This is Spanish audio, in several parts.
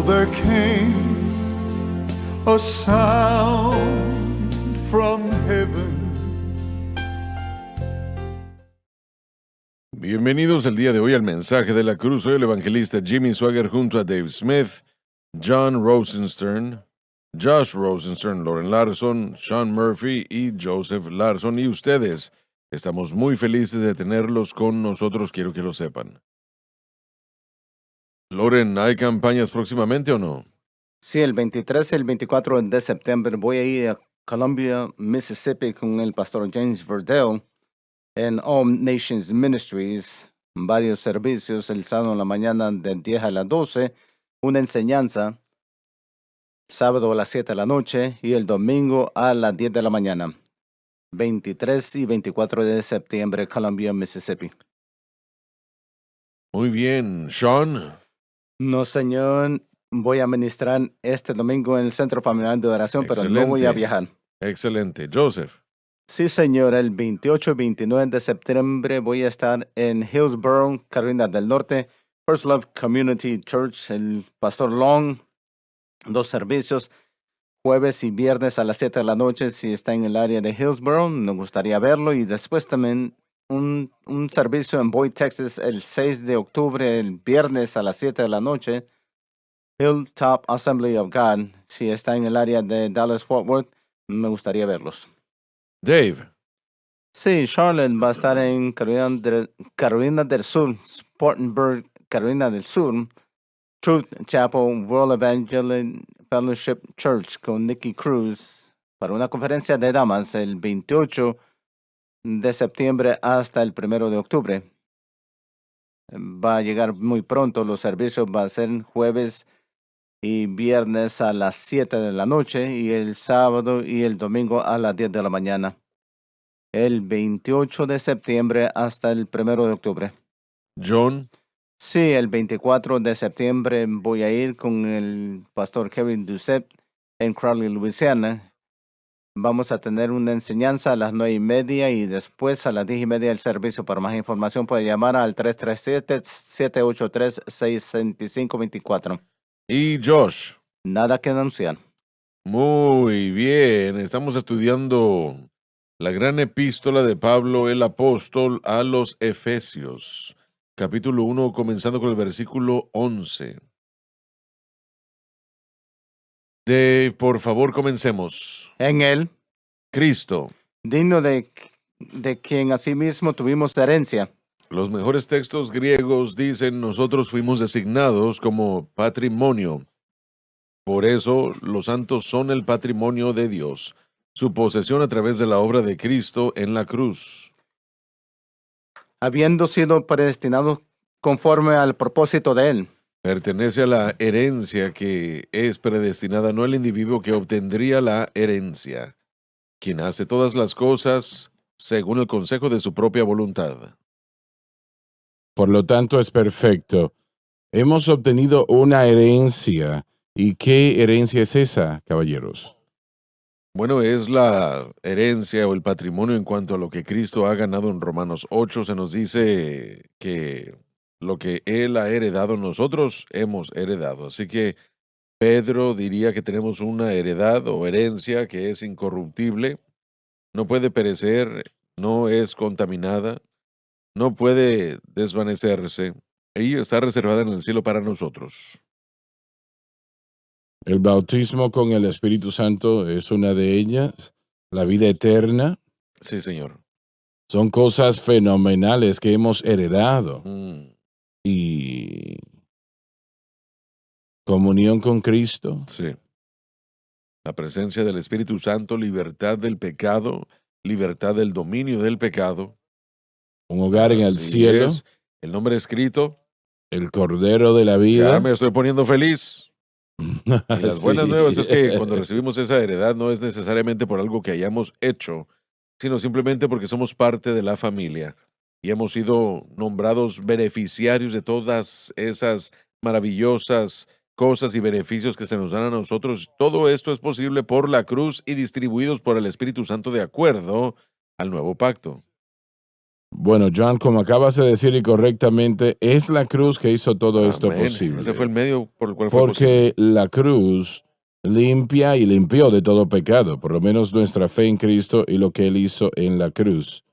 there came a sound from heaven. Bienvenidos el día de hoy al mensaje de la cruz. Soy el evangelista Jimmy Swaggart junto a Dave Smith, John Rosenstern, Josh Rosenstern, Lauren Larson, Sean Murphy y Joseph Larson. Y ustedes, estamos muy felices de tenerlos con nosotros, quiero que lo sepan. Lauren, ¿hay campañas próximamente o no? Sí, el 23 y el 24 de septiembre voy a ir a Columbia, Mississippi con el pastor James Verdell en All Nations Ministries, varios servicios, el sábado en la mañana de 10 a las 12, una enseñanza, sábado a las 7 de la noche y el domingo a las 10 de la mañana. 23 y 24 de septiembre, Columbia, Mississippi. Muy bien. Sean. No, señor, voy a ministrar este domingo en el Centro Familiar de Oración, pero no voy a Excelente. viajar. Excelente. Joseph. Sí, señor, el 28 y 29 de septiembre voy a estar en Hillsborough, Carolina del Norte, First Love Community Church, el pastor Long, 2 servicios, jueves y viernes a las 7 de la noche. Si está en el área de Hillsborough, me gustaría verlo. Y después también un servicio en Boyd, Texas, el 6 de octubre, el viernes a las 7 de la noche, Hilltop Assembly of God. Si está en el área de Dallas-Fort Worth, me gustaría verlos. Dave. Sí, Charlotte va a estar en Carolina del Sur, Spartanburg, Carolina del Sur, Truth Chapel World Evangelical Fellowship Church con Nicky Cruz para una conferencia de damas el 28 de septiembre hasta el 1 de octubre. Va a llegar muy pronto, los servicios van a ser jueves y viernes a las 7 de la noche y el sábado y el domingo a las 10 de la mañana. El 28 de septiembre hasta el 1 de octubre. John. Sí, el 24 de septiembre voy a ir con el pastor Kevin Doucette en Crowley, Louisiana. Vamos a tener una enseñanza a las 9:30 y después a las 10:30 el servicio. Para más información puede llamar al 337-783-6524. Y Josh. Nada que anunciar. Muy bien. Estamos estudiando la gran epístola de Pablo el apóstol a los Efesios. Capítulo 1, comenzando con el versículo 11. Dave, por favor, comencemos. En él, Cristo. digno de quien asimismo tuvimos herencia. Los mejores textos griegos dicen: nosotros fuimos designados como patrimonio. Por eso, los santos son el patrimonio de Dios, su posesión a través de la obra de Cristo en la cruz. Habiendo sido predestinados conforme al propósito de él. Pertenece a la herencia que es predestinada, no al individuo que obtendría la herencia, quien hace todas las cosas según el consejo de su propia voluntad. Por lo tanto, es perfecto. Hemos obtenido una herencia. ¿Y qué herencia es esa, caballeros? Bueno, es la herencia o el patrimonio en cuanto a lo que Cristo ha ganado. En Romanos 8 se nos dice que lo que Él ha heredado, nosotros hemos heredado. Así que Pedro diría que tenemos una heredad o herencia que es incorruptible, no puede perecer, no es contaminada, no puede desvanecerse, y está reservada en el cielo para nosotros. El bautismo con el Espíritu Santo es una de ellas. La vida eterna. Sí, señor. Son cosas fenomenales que hemos heredado. Y comunión con Cristo. Sí. La presencia del Espíritu Santo, libertad del pecado, libertad del dominio del pecado. Un hogar en el Así cielo. es. El nombre escrito. El Cordero de la vida. Ya me estoy poniendo feliz. Y las buenas Sí. nuevas es que cuando recibimos esa heredad no es necesariamente por algo que hayamos hecho, sino simplemente porque somos parte de la familia y hemos sido nombrados beneficiarios de todas esas maravillosas cosas y beneficios que se nos dan a nosotros. Todo esto es posible por la cruz y distribuidos por el Espíritu Santo de acuerdo al nuevo pacto. Bueno, John, como acabas de decir y correctamente, es la cruz que hizo todo esto Amén. Ese fue el posible. medio por el cual fue posible. Porque la cruz limpia y limpió de todo pecado, por lo menos nuestra fe en Cristo y lo que Él hizo en la cruz.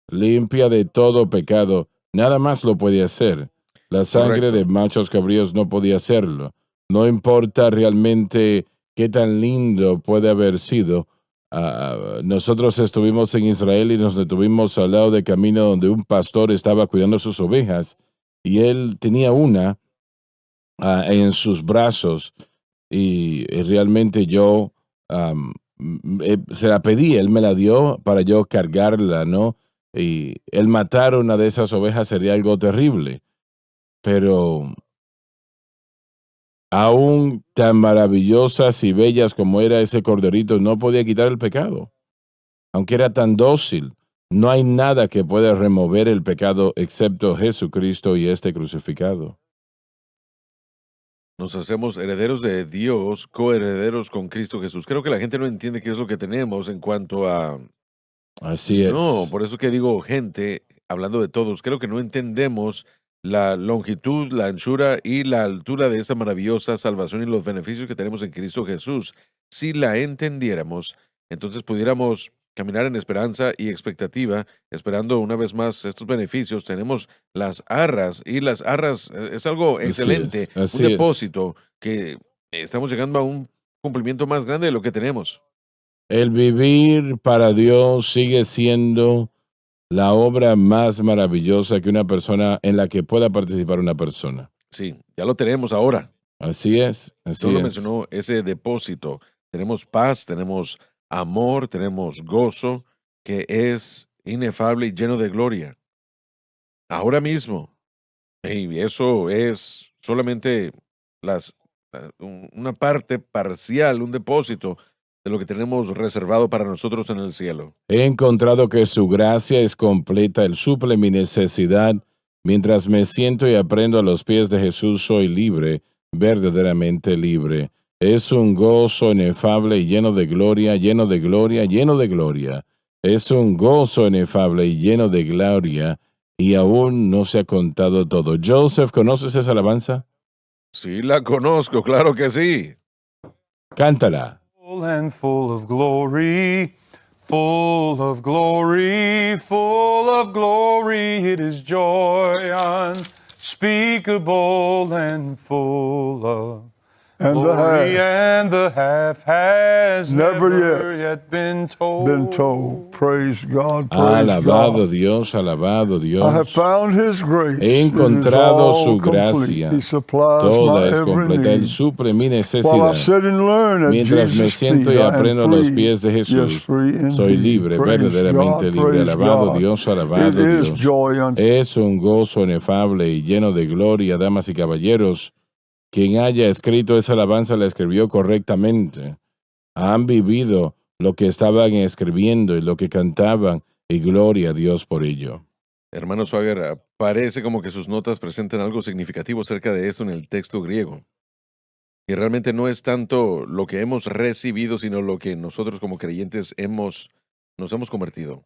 Limpia de todo pecado, nada más lo puede hacer. La sangre Correcto. de machos cabríos no podía hacerlo. No importa realmente qué tan lindo puede haber sido. Nosotros estuvimos en Israel y nos detuvimos al lado del camino donde un pastor estaba cuidando sus ovejas y él tenía una en sus brazos y realmente yo se la pedí, él me la dio para yo cargarla, ¿no? Y el matar una de esas ovejas sería algo terrible, pero aún tan maravillosas y bellas como era ese corderito, no podía quitar el pecado, aunque era tan dócil. No hay nada que pueda remover el pecado excepto Jesucristo y este crucificado. Nos hacemos herederos de Dios, coherederos con Cristo Jesús. Creo que la gente no entiende qué es lo que tenemos en cuanto a... Así No, es. por eso que digo gente, hablando de todos, creo que no entendemos la longitud, la anchura y la altura de esta maravillosa salvación y los beneficios que tenemos en Cristo Jesús. Si la entendiéramos, entonces pudiéramos caminar en esperanza y expectativa, esperando una vez más estos beneficios. Tenemos las arras y las arras es algo Así excelente, es, un así es. depósito que estamos llegando a un cumplimiento más grande de lo que tenemos. El vivir para Dios sigue siendo la obra más maravillosa que una persona en la que pueda participar una persona. Sí, ya lo tenemos ahora. Así es, No así lo es. mencionó, ese depósito. Tenemos paz, tenemos amor, tenemos gozo, que es inefable y lleno de gloria. Ahora mismo. Y eso es solamente las, una parte parcial, un depósito de lo que tenemos reservado para nosotros en el cielo. He encontrado que su gracia es completa, Él suple mi necesidad. Mientras me siento y aprendo a los pies de Jesús, soy libre, verdaderamente libre. Es un gozo inefable y lleno de gloria, lleno de gloria, lleno de gloria. Es un gozo inefable y lleno de gloria, y aún no se ha contado todo. Joseph, ¿conoces esa alabanza? Sí, la conozco, claro que sí. Cántala. Full and full of glory, full of glory, full of glory. It is joy unspeakable and full of And the glory, half and the half has Never never yet been told. been told. Praise God, praise Alabado God. Dios, alabado Dios. I have found His grace. He It is encontrado all su complete. gracia. He supplies my Toda es every completa. Él need. suple mi While I necesidad. sit and learn at Mientras me Jesus' siento feet, y I am aprendo a los free. pies de Yes, Jesús, free soy indeed. libre, Praise verdaderamente God, libre. praise Alabado God. Dios, It alabado is Dios. joy Es un gozo inefable y lleno de gloria, damas y caballeros. Quien haya escrito esa alabanza la escribió correctamente. Han vivido lo que estaban escribiendo y lo que cantaban, y gloria a Dios por ello. Hermano Swagger, parece como que sus notas presentan algo significativo acerca de esto en el texto griego. Y realmente no es tanto lo que hemos recibido, sino lo que nosotros como creyentes nos hemos convertido.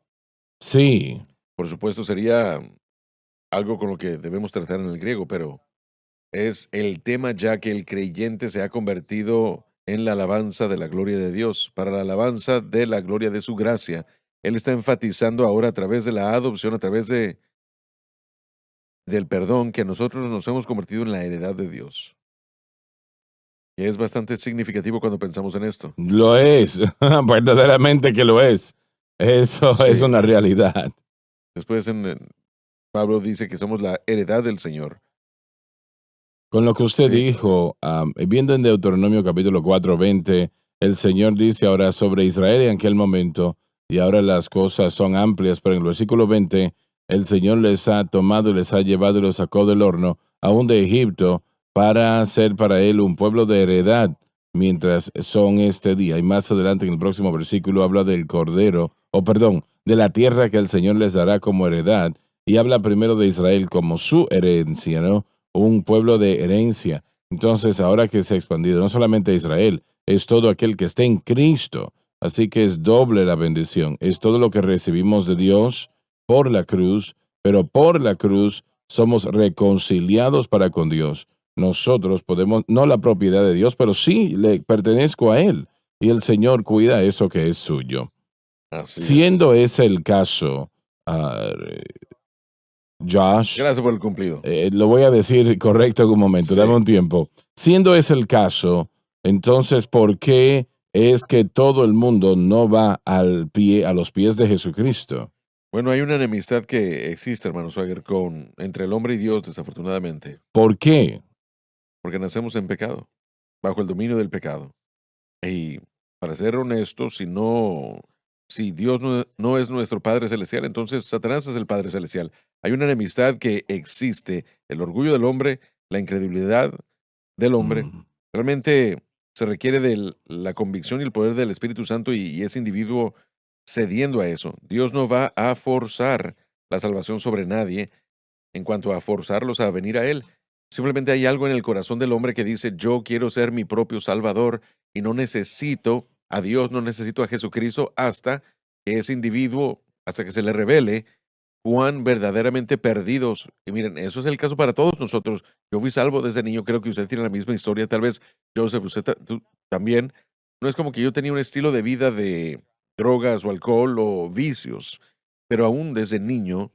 Sí, Por supuesto, sería algo con lo que debemos tratar en el griego, pero es el tema ya que el creyente se ha convertido en la alabanza de la gloria de Dios, para la alabanza de la gloria de su gracia. Él está enfatizando ahora a través de la adopción, a través del perdón, que nosotros nos hemos convertido en la heredad de Dios. Que es bastante significativo cuando pensamos en esto. lo es. Verdaderamente que lo es. Eso es Sí. una realidad. Después Pablo dice que somos la heredad del Señor. Con lo que usted Sí. dijo, viendo en Deuteronomio capítulo 4:20, el Señor dice ahora sobre Israel en aquel momento, y ahora las cosas son amplias, pero en el versículo 20, el Señor les ha tomado y les ha llevado y los sacó del horno, aún de Egipto, para ser para él un pueblo de heredad, mientras son este día. Y más adelante en el próximo versículo habla del cordero, de la tierra que el Señor les dará como heredad, y habla primero de Israel como su herencia, ¿no? Un pueblo de herencia. Entonces, ahora que se ha expandido, no solamente a Israel, es todo aquel que esté en Cristo. Así que es doble la bendición. Es todo lo que recibimos de Dios por la cruz, pero por la cruz somos reconciliados para con Dios. Nosotros podemos, no la propiedad de Dios, pero sí le pertenezco a Él. Y el Señor cuida eso que es suyo. Así es. Siendo ese el caso, Josh, Gracias por el cumplido. lo voy a decir correcto en un momento, Sí. dame un tiempo. Siendo ese el caso, entonces, ¿por qué es que todo el mundo no va a los pies de Jesucristo? Bueno, hay una enemistad que existe, hermano Swagger, entre el hombre y Dios, desafortunadamente, ¿Por qué? porque nacemos en pecado, bajo el dominio del pecado. Y para ser honesto, si Dios no es nuestro Padre Celestial, entonces Satanás es el Padre Celestial. Hay una enemistad que existe, el orgullo del hombre, la incredulidad del hombre. Mm. Realmente se requiere de la convicción y el poder del Espíritu Santo y ese individuo cediendo a eso. Dios no va a forzar la salvación sobre nadie en cuanto a forzarlos a venir a Él. Simplemente hay algo en el corazón del hombre que dice, yo quiero ser mi propio Salvador y no necesito a Dios, no necesito a Jesucristo hasta que ese individuo, hasta que se le revele cuán verdaderamente perdidos. Y miren, eso es el caso para todos nosotros. Yo fui salvo desde niño, creo que usted tiene la misma historia, tal vez, Joseph, tú también. No es como que yo tenía un estilo de vida de drogas o alcohol o vicios, pero aún desde niño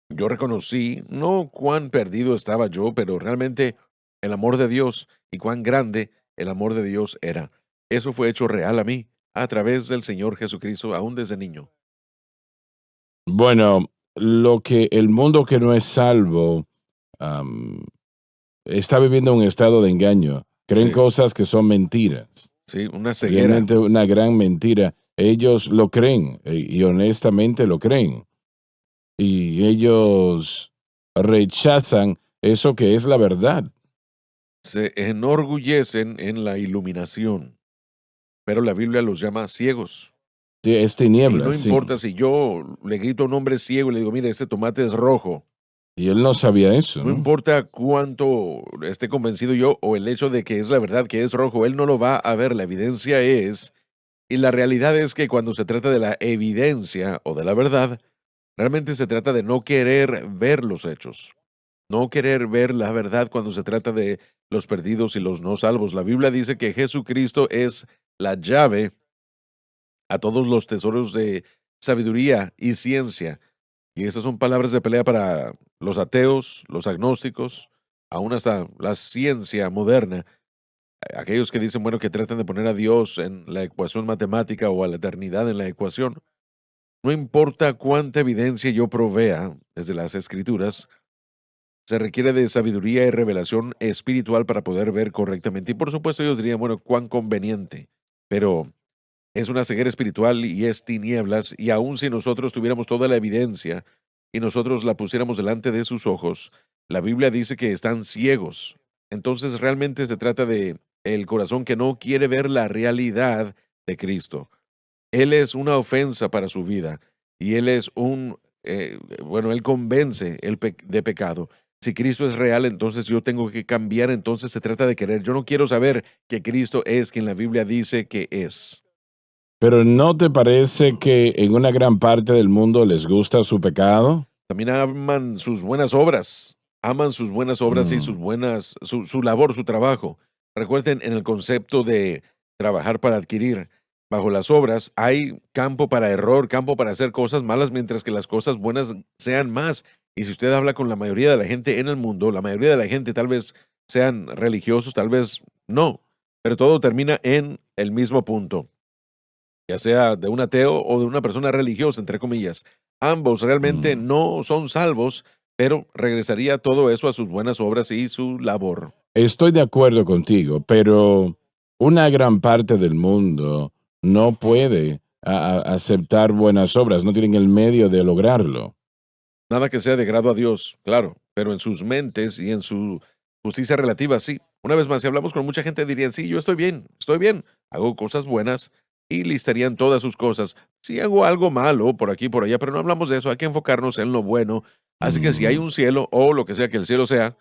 yo reconocí no cuán perdido estaba yo, pero realmente el amor de Dios y cuán grande el amor de Dios era. Eso fue hecho real a mí a través del Señor Jesucristo, aún desde niño. Bueno, lo que el mundo que no es salvo am, está viviendo un estado de engaño. Creen Sí. cosas que son mentiras. Sí, una ceguera. Realmente una gran mentira. Ellos lo creen y honestamente lo creen. Y ellos rechazan eso que es la verdad. Se enorgullecen en la iluminación, pero la Biblia los llama ciegos. Sí, es Y tinieblas, no sí. importa si yo le grito a un hombre ciego y le digo, mira, este tomate es rojo. Y él no sabía eso, No ¿no? importa cuánto esté convencido yo o el hecho de que es la verdad que es rojo, él no lo va a ver. La evidencia es, y la realidad es que cuando se trata de la evidencia o de la verdad, realmente se trata de no querer ver los hechos, no querer ver la verdad cuando se trata de los perdidos y los no salvos. La Biblia dice que Jesucristo es la llave a todos los tesoros de sabiduría y ciencia. Y esas son palabras de pelea para los ateos, los agnósticos, aún hasta la ciencia moderna. Aquellos que dicen, bueno, que tratan de poner a Dios en la ecuación matemática o a la eternidad en la ecuación. No importa cuánta evidencia yo provea desde las Escrituras, se requiere de sabiduría y revelación espiritual para poder ver correctamente. Y por supuesto ellos dirían, bueno, cuán conveniente. Pero es una ceguera espiritual y es tinieblas, y aun si nosotros tuviéramos toda la evidencia y nosotros la pusiéramos delante de sus ojos, la Biblia dice que están ciegos. Entonces realmente se trata de el corazón que no quiere ver la realidad de Cristo. Él es una ofensa para su vida y él es él convence de pecado. Si Cristo es real, entonces yo tengo que cambiar, entonces se trata de querer. Yo no quiero saber que Cristo es quien la Biblia dice que es. Pero ¿no te parece que en una gran parte del mundo les gusta su pecado? También aman sus buenas obras. Aman sus buenas obras y su labor, su trabajo. Recuerden en el concepto de trabajar para adquirir. Bajo las obras hay campo para error, campo para hacer cosas malas, mientras que las cosas buenas sean más. Y si usted habla con la mayoría de la gente en el mundo, la mayoría de la gente tal vez sean religiosos, tal vez no. Pero todo termina en el mismo punto, ya sea de un ateo o de una persona religiosa, entre comillas. Ambos realmente Mm. no son salvos, pero regresaría todo eso a sus buenas obras y su labor. Estoy de acuerdo contigo, pero una gran parte del mundo no puede aceptar buenas obras, no tienen el medio de lograrlo. Nada que sea de grado a Dios, claro, pero en sus mentes y en su justicia relativa, sí. Una vez más, si hablamos con mucha gente, dirían, sí, yo estoy bien, hago cosas buenas y listarían todas sus cosas. Sí, hago algo malo por aquí y por allá, pero no hablamos de eso, hay que enfocarnos en lo bueno. Así que si hay Mm. un cielo o lo que sea que el cielo sea,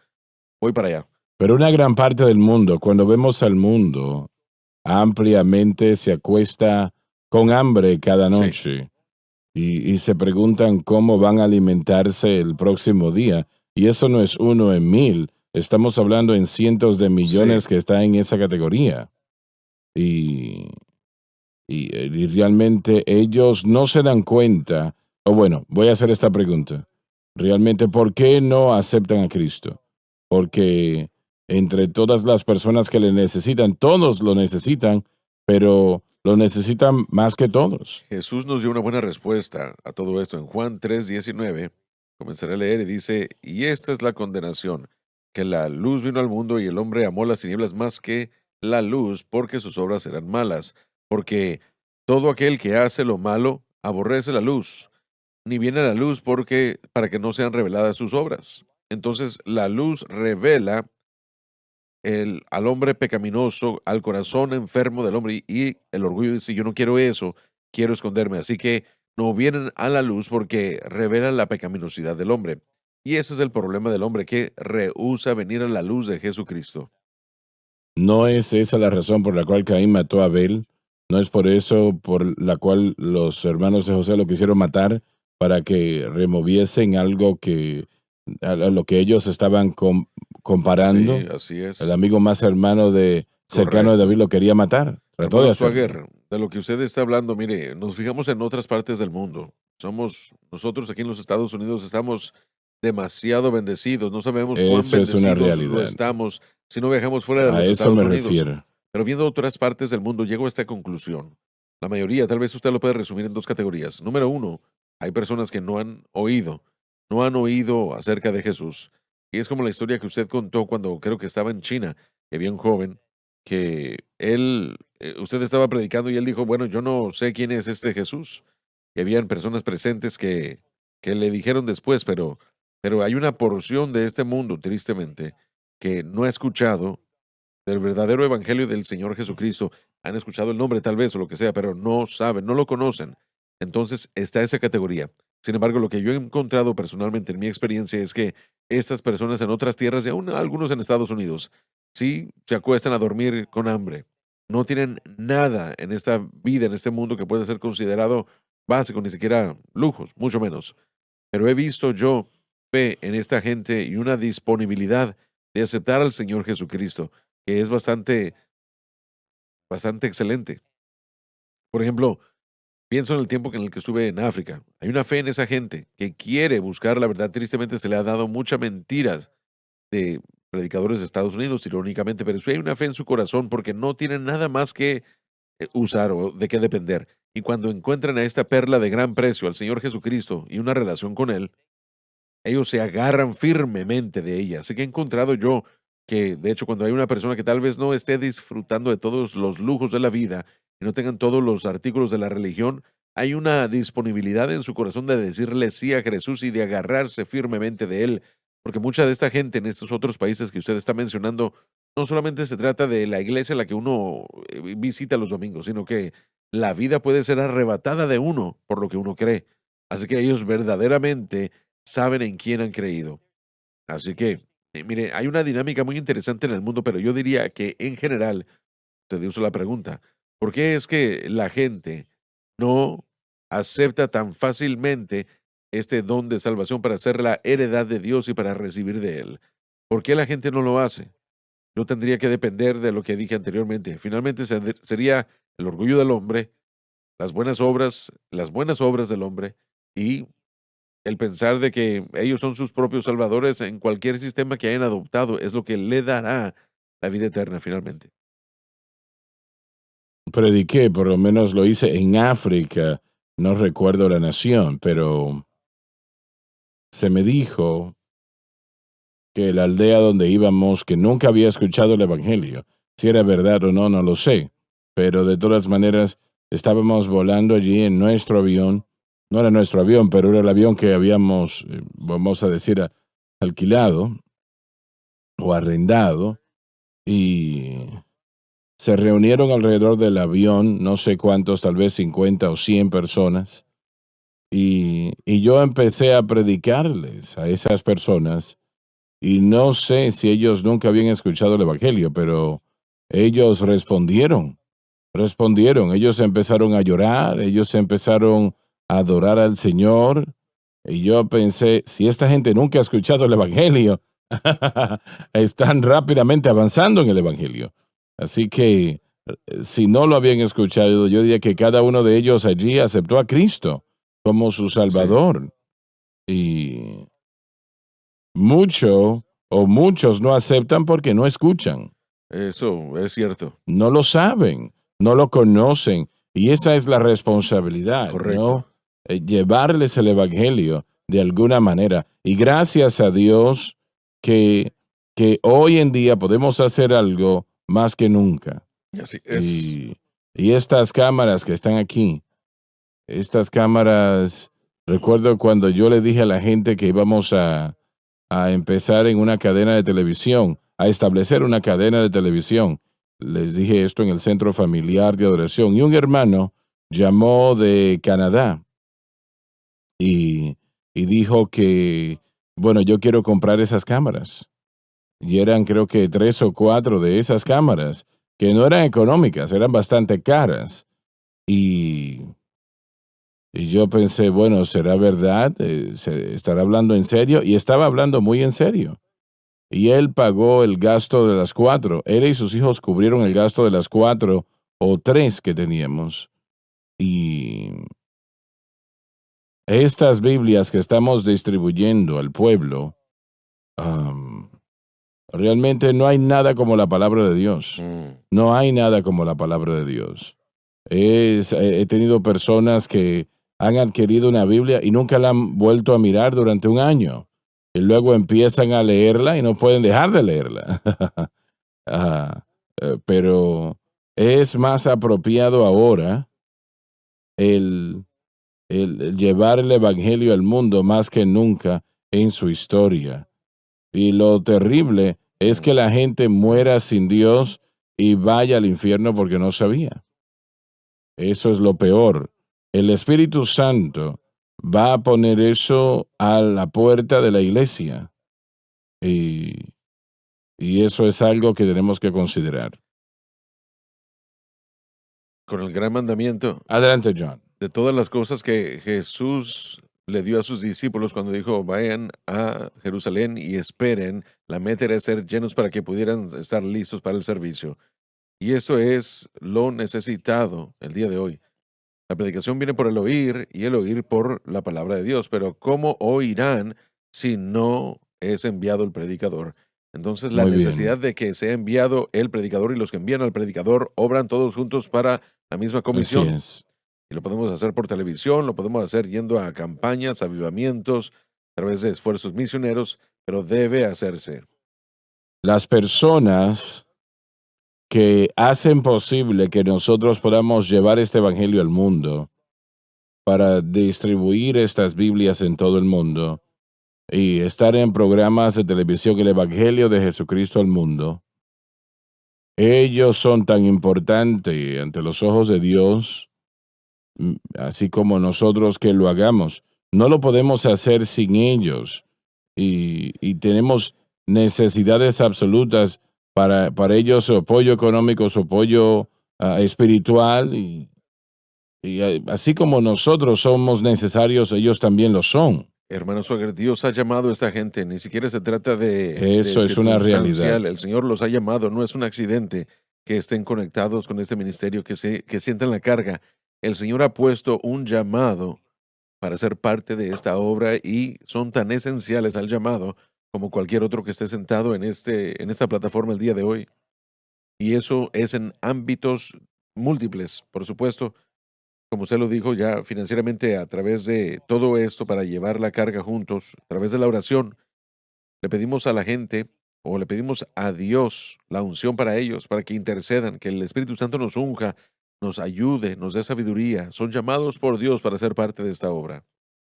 voy para allá. Pero una gran parte del mundo, cuando vemos al mundo, ampliamente se acuesta con hambre cada Sí. noche. y se preguntan cómo van a alimentarse el próximo día. Y eso no es 1 en 1000. Estamos hablando en cientos de millones Sí. que están en esa categoría. Y, y realmente ellos no se dan cuenta. O bueno, voy a hacer esta pregunta. Realmente, ¿por qué no aceptan a Cristo? Porque entre todas las personas que le necesitan, todos lo necesitan, pero lo necesitan más que todos. Jesús nos dio una buena respuesta a todo esto en Juan 3:19. Comenzaré a leer y dice, y esta es la condenación, que la luz vino al mundo y el hombre amó las tinieblas más que la luz porque sus obras eran malas, porque todo aquel que hace lo malo aborrece la luz, ni viene a la luz porque para que no sean reveladas sus obras. Entonces la luz revela al hombre pecaminoso, al corazón enfermo del hombre, y el orgullo dice, yo no quiero eso, quiero esconderme. Así que no vienen a la luz porque revelan la pecaminosidad del hombre. Y ese es el problema del hombre, que rehúsa venir a la luz de Jesucristo. No es esa la razón por la cual Caín mató a Abel. No es por eso por la cual los hermanos de José lo quisieron matar, para que removiesen algo que a lo que ellos estaban comparando. Sí, así es. El amigo más hermano cercano de Correcto. David lo quería matar. Trató de Hermano hacerlo. Swagger, de lo que usted está hablando, mire, nos fijamos en otras partes del mundo. Nosotros aquí en los Estados Unidos estamos demasiado bendecidos. No sabemos cuán Eso es una bendecidos lo realidad. estamos si no viajamos fuera de A los eso Estados me Unidos. refiero. Pero viendo otras partes del mundo, llego a esta conclusión. La mayoría, tal vez usted lo puede resumir en dos categorías. Número uno, hay personas que no han oído acerca de Jesús. Y es como la historia que usted contó cuando creo que estaba en China, que había un joven que usted estaba predicando y él dijo, bueno, yo no sé quién es este Jesús. Y habían personas presentes que le dijeron después, pero hay una porción de este mundo, tristemente, que no ha escuchado del verdadero evangelio del Señor Jesucristo. Han escuchado el nombre tal vez o lo que sea, pero no saben, no lo conocen. Entonces está esa categoría. Sin embargo, lo que yo he encontrado personalmente en mi experiencia es que estas personas en otras tierras, y aún algunos en Estados Unidos, sí se acuestan a dormir con hambre. No tienen nada en esta vida, en este mundo que pueda ser considerado básico, ni siquiera lujos, mucho menos. Pero he visto yo fe en esta gente y una disponibilidad de aceptar al Señor Jesucristo, que es bastante excelente. Por ejemplo, pienso en el tiempo en el que estuve en África. Hay una fe en esa gente que quiere buscar la verdad. Tristemente se le ha dado muchas mentiras de predicadores de Estados Unidos, irónicamente, pero sí hay una fe en su corazón porque no tienen nada más que usar o de qué depender. Y cuando encuentran a esta perla de gran precio, al Señor Jesucristo, y una relación con Él, ellos se agarran firmemente de ella. Así que he encontrado yo que, de hecho, cuando hay una persona que tal vez no esté disfrutando de todos los lujos de la vida y no tengan todos los artículos de la religión, hay una disponibilidad en su corazón de decirle sí a Jesús y de agarrarse firmemente de Él. Porque mucha de esta gente en estos otros países que usted está mencionando, no solamente se trata de la iglesia a la que uno visita los domingos, sino que la vida puede ser arrebatada de uno por lo que uno cree. Así que ellos verdaderamente saben en quién han creído. Así que, mire, hay una dinámica muy interesante en el mundo, pero yo diría que en general, te uso la pregunta, ¿por qué es que la gente no acepta tan fácilmente este don de salvación para ser la heredad de Dios y para recibir de Él? ¿Por qué la gente no lo hace? Yo tendría que depender de lo que dije anteriormente. Finalmente sería el orgullo del hombre, las buenas obras del hombre y el pensar de que ellos son sus propios salvadores en cualquier sistema que hayan adoptado es lo que le dará la vida eterna finalmente. Prediqué, por lo menos lo hice en África, no recuerdo la nación, pero se me dijo que la aldea donde íbamos, que nunca había escuchado el Evangelio, si era verdad o no, no lo sé, pero de todas maneras estábamos volando allí en nuestro avión, no era nuestro avión, pero era el avión que habíamos, vamos a decir, alquilado o arrendado, y se reunieron alrededor del avión, no sé cuántos, tal vez 50 o 100 personas, y yo empecé a predicarles a esas personas, y no sé si ellos nunca habían escuchado el Evangelio, pero ellos respondieron, ellos empezaron a llorar, ellos empezaron adorar al Señor. Y yo pensé, si esta gente nunca ha escuchado el Evangelio, están rápidamente avanzando en el Evangelio. Así que si no lo habían escuchado, yo diría que cada uno de ellos allí aceptó a Cristo como su Salvador. Y muchos no aceptan porque no escuchan, Eso es cierto. no lo saben, no lo conocen. Y esa es la responsabilidad, Correcto. ¿no? Llevarles el Evangelio de alguna manera. Y gracias a Dios que hoy en día podemos hacer algo más que nunca. Así es. Y estas cámaras que están aquí, estas cámaras, recuerdo cuando yo le dije a la gente que íbamos a empezar en una cadena de televisión, a establecer una cadena de televisión. Les dije esto en el Centro Familiar de Adoración. Y un hermano llamó de Canadá y dijo que, bueno, yo quiero comprar esas cámaras. Y eran creo que 3 o 4 de esas cámaras, que no eran económicas, eran bastante caras. Y yo pensé, bueno, ¿será verdad? ¿Se estará hablando en serio? Y estaba hablando muy en serio. Y él pagó el gasto de las 4. Él y sus hijos cubrieron el gasto de las 4 o 3 que teníamos. Y estas Biblias que estamos distribuyendo al pueblo, realmente no hay nada como la palabra de Dios. No hay nada como la palabra de Dios. He tenido personas que han adquirido una Biblia y nunca la han vuelto a mirar durante un año. Y luego empiezan a leerla y no pueden dejar de leerla. Pero es más apropiado ahora el llevar el Evangelio al mundo más que nunca en su historia. Y lo terrible es que la gente muera sin Dios y vaya al infierno porque no sabía. Eso es lo peor. El Espíritu Santo va a poner eso a la puerta de la iglesia. Y eso es algo que tenemos que considerar. Con el gran mandamiento Adelante, John. de todas las cosas que Jesús le dio a sus discípulos cuando dijo, vayan a Jerusalén y esperen, la meta era ser llenos para que pudieran estar listos para el servicio. Y esto es lo necesitado el día de hoy. La predicación viene por el oír y el oír por la palabra de Dios, pero ¿cómo oirán si no es enviado el predicador? Entonces la Muy bien. necesidad de que sea enviado el predicador y los que envían al predicador obran todos juntos para la misma Así comisión. es. Y lo podemos hacer por televisión, lo podemos hacer yendo a campañas, avivamientos, a través de esfuerzos misioneros, pero debe hacerse. Las personas que hacen posible que nosotros podamos llevar este evangelio al mundo para distribuir estas Biblias en todo el mundo y estar en programas de televisión, el evangelio de Jesucristo al mundo, ellos son tan importantes ante los ojos de Dios, así como nosotros que lo hagamos. No lo podemos hacer sin ellos y tenemos necesidades absolutas para ellos, su apoyo económico, su apoyo espiritual y así como nosotros somos necesarios, ellos también lo son. Hermano Swagger, Dios ha llamado a esta gente, ni siquiera se trata de Eso es una circunstancial. realidad. El Señor los ha llamado, no es un accidente que estén conectados con este ministerio, que sientan la carga. El Señor ha puesto un llamado para ser parte de esta obra y son tan esenciales al llamado como cualquier otro que esté sentado en esta plataforma el día de hoy. Y eso es en ámbitos múltiples, por supuesto. Como usted lo dijo, ya financieramente a través de todo esto para llevar la carga juntos, a través de la oración, le pedimos a la gente o le pedimos a Dios la unción para ellos, para que intercedan, que el Espíritu Santo nos unja, nos ayude, nos dé sabiduría. Son llamados por Dios para ser parte de esta obra.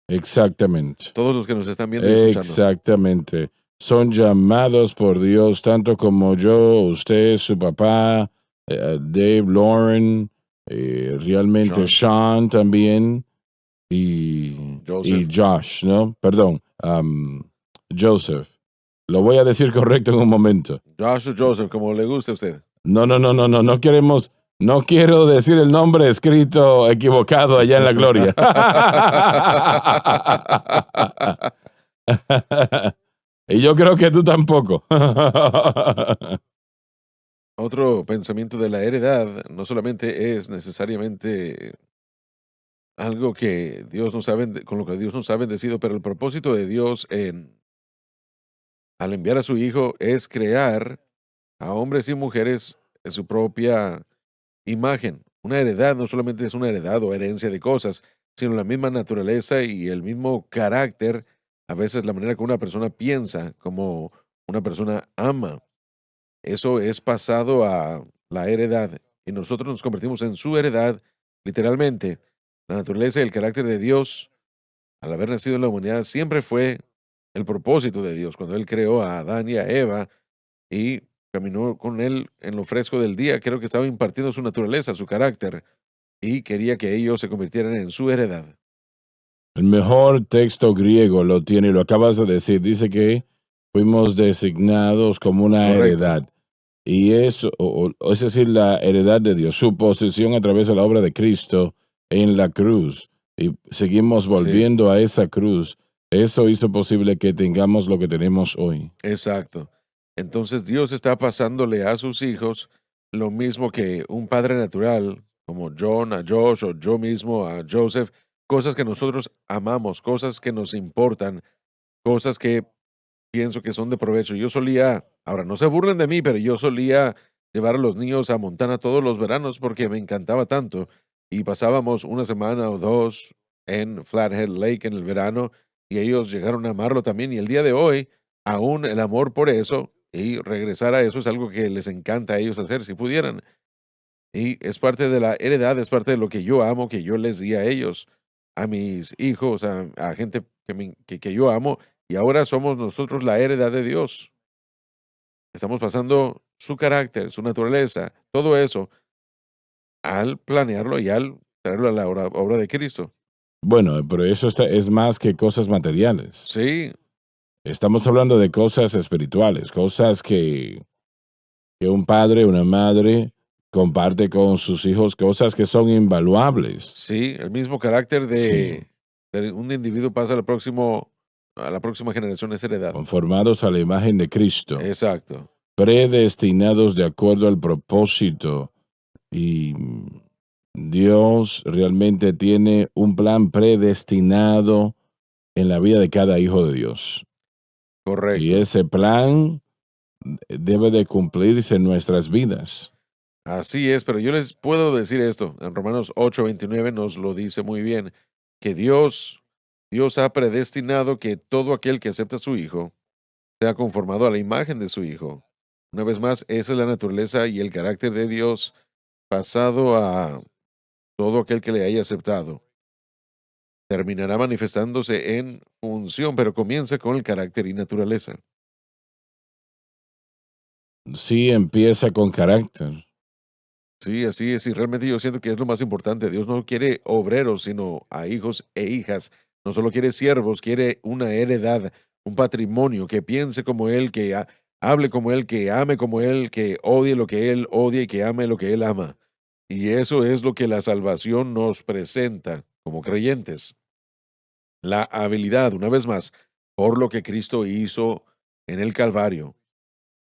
Exactamente. Todos los que nos están viendo y escuchando. Exactamente. Son llamados por Dios, tanto como yo, usted, su papá, Dave, Lauren, realmente Sean también y Josh, ¿no? Perdón, Joseph. Lo voy a decir correcto en un momento. Josh o Joseph, como le guste a usted. No queremos No quiero decir el nombre escrito equivocado allá en la gloria. Y yo creo que tú tampoco. Otro pensamiento de la heredad no solamente es necesariamente algo que Dios nos ha con lo que Dios nos ha bendecido, pero el propósito de Dios al enviar a su Hijo es crear a hombres y mujeres en su propia imagen. Una heredad no solamente es una heredad o herencia de cosas, sino la misma naturaleza y el mismo carácter, a veces la manera que una persona piensa, como una persona ama. Eso es pasado a la heredad y nosotros nos convertimos en su heredad, literalmente. La naturaleza y el carácter de Dios, al haber nacido en la humanidad, siempre fue el propósito de Dios. Cuando Él creó a Adán y a Eva y caminó con Él en lo fresco del día, creo que estaba impartiendo su naturaleza, su carácter, y quería que ellos se convirtieran en su heredad. El mejor texto griego lo tiene, lo acabas de decir, dice que fuimos designados como una Correcto. heredad. Y eso, es decir, la heredad de Dios, su posesión a través de la obra de Cristo en la cruz. Y seguimos volviendo a esa cruz. Eso hizo posible que tengamos lo que tenemos hoy. Exacto. Entonces Dios está pasándole a sus hijos lo mismo que un padre natural, como John a Josh o yo mismo a Joseph, cosas que nosotros amamos, cosas que nos importan, cosas que pienso que son de provecho. Yo solía, ahora no se burlen de mí, pero yo solía llevar a los niños a Montana todos los veranos porque me encantaba tanto y pasábamos una semana o dos en Flathead Lake en el verano y ellos llegaron a amarlo también y el día de hoy aún el amor por eso y regresar a eso es algo que les encanta a ellos hacer si pudieran y es parte de la heredad, es parte de lo que yo amo, que yo les di a ellos, a mis hijos, a gente que yo amo y ahora somos nosotros la heredad de Dios. Estamos pasando su carácter, su naturaleza, todo eso al planearlo y al traerlo a la obra de Cristo. Bueno, pero eso es más que cosas materiales. Sí, Estamos hablando de cosas espirituales, cosas que un padre, una madre comparte con sus hijos, cosas que son invaluables. sí, el mismo carácter Sí, de un individuo pasa a la próxima generación es heredad. conformados a la imagen de Cristo, Exacto, predestinados de acuerdo al propósito. Y Dios realmente tiene un plan predestinado en la vida de cada hijo de Dios. Y correcto. ese plan debe de cumplirse en nuestras vidas. Así es, pero yo les puedo decir esto, en Romanos 8:29 nos lo dice muy bien, que Dios ha predestinado que todo aquel que acepta a su Hijo sea conformado a la imagen de su Hijo. Una vez más, esa es la naturaleza y el carácter de Dios pasado a todo aquel que le haya aceptado. Terminará manifestándose en función, pero comienza con el carácter y naturaleza. Sí, empieza con carácter. Sí, así es, y realmente yo siento que es lo más importante. Dios no quiere obreros, sino a hijos e hijas. No solo quiere siervos, quiere una heredad, un patrimonio, que piense como Él, que hable como Él, que ame como Él, que odie lo que Él odia y que ame lo que Él ama. Y eso es lo que la salvación nos presenta como creyentes. La habilidad, una vez más, por lo que Cristo hizo en el Calvario.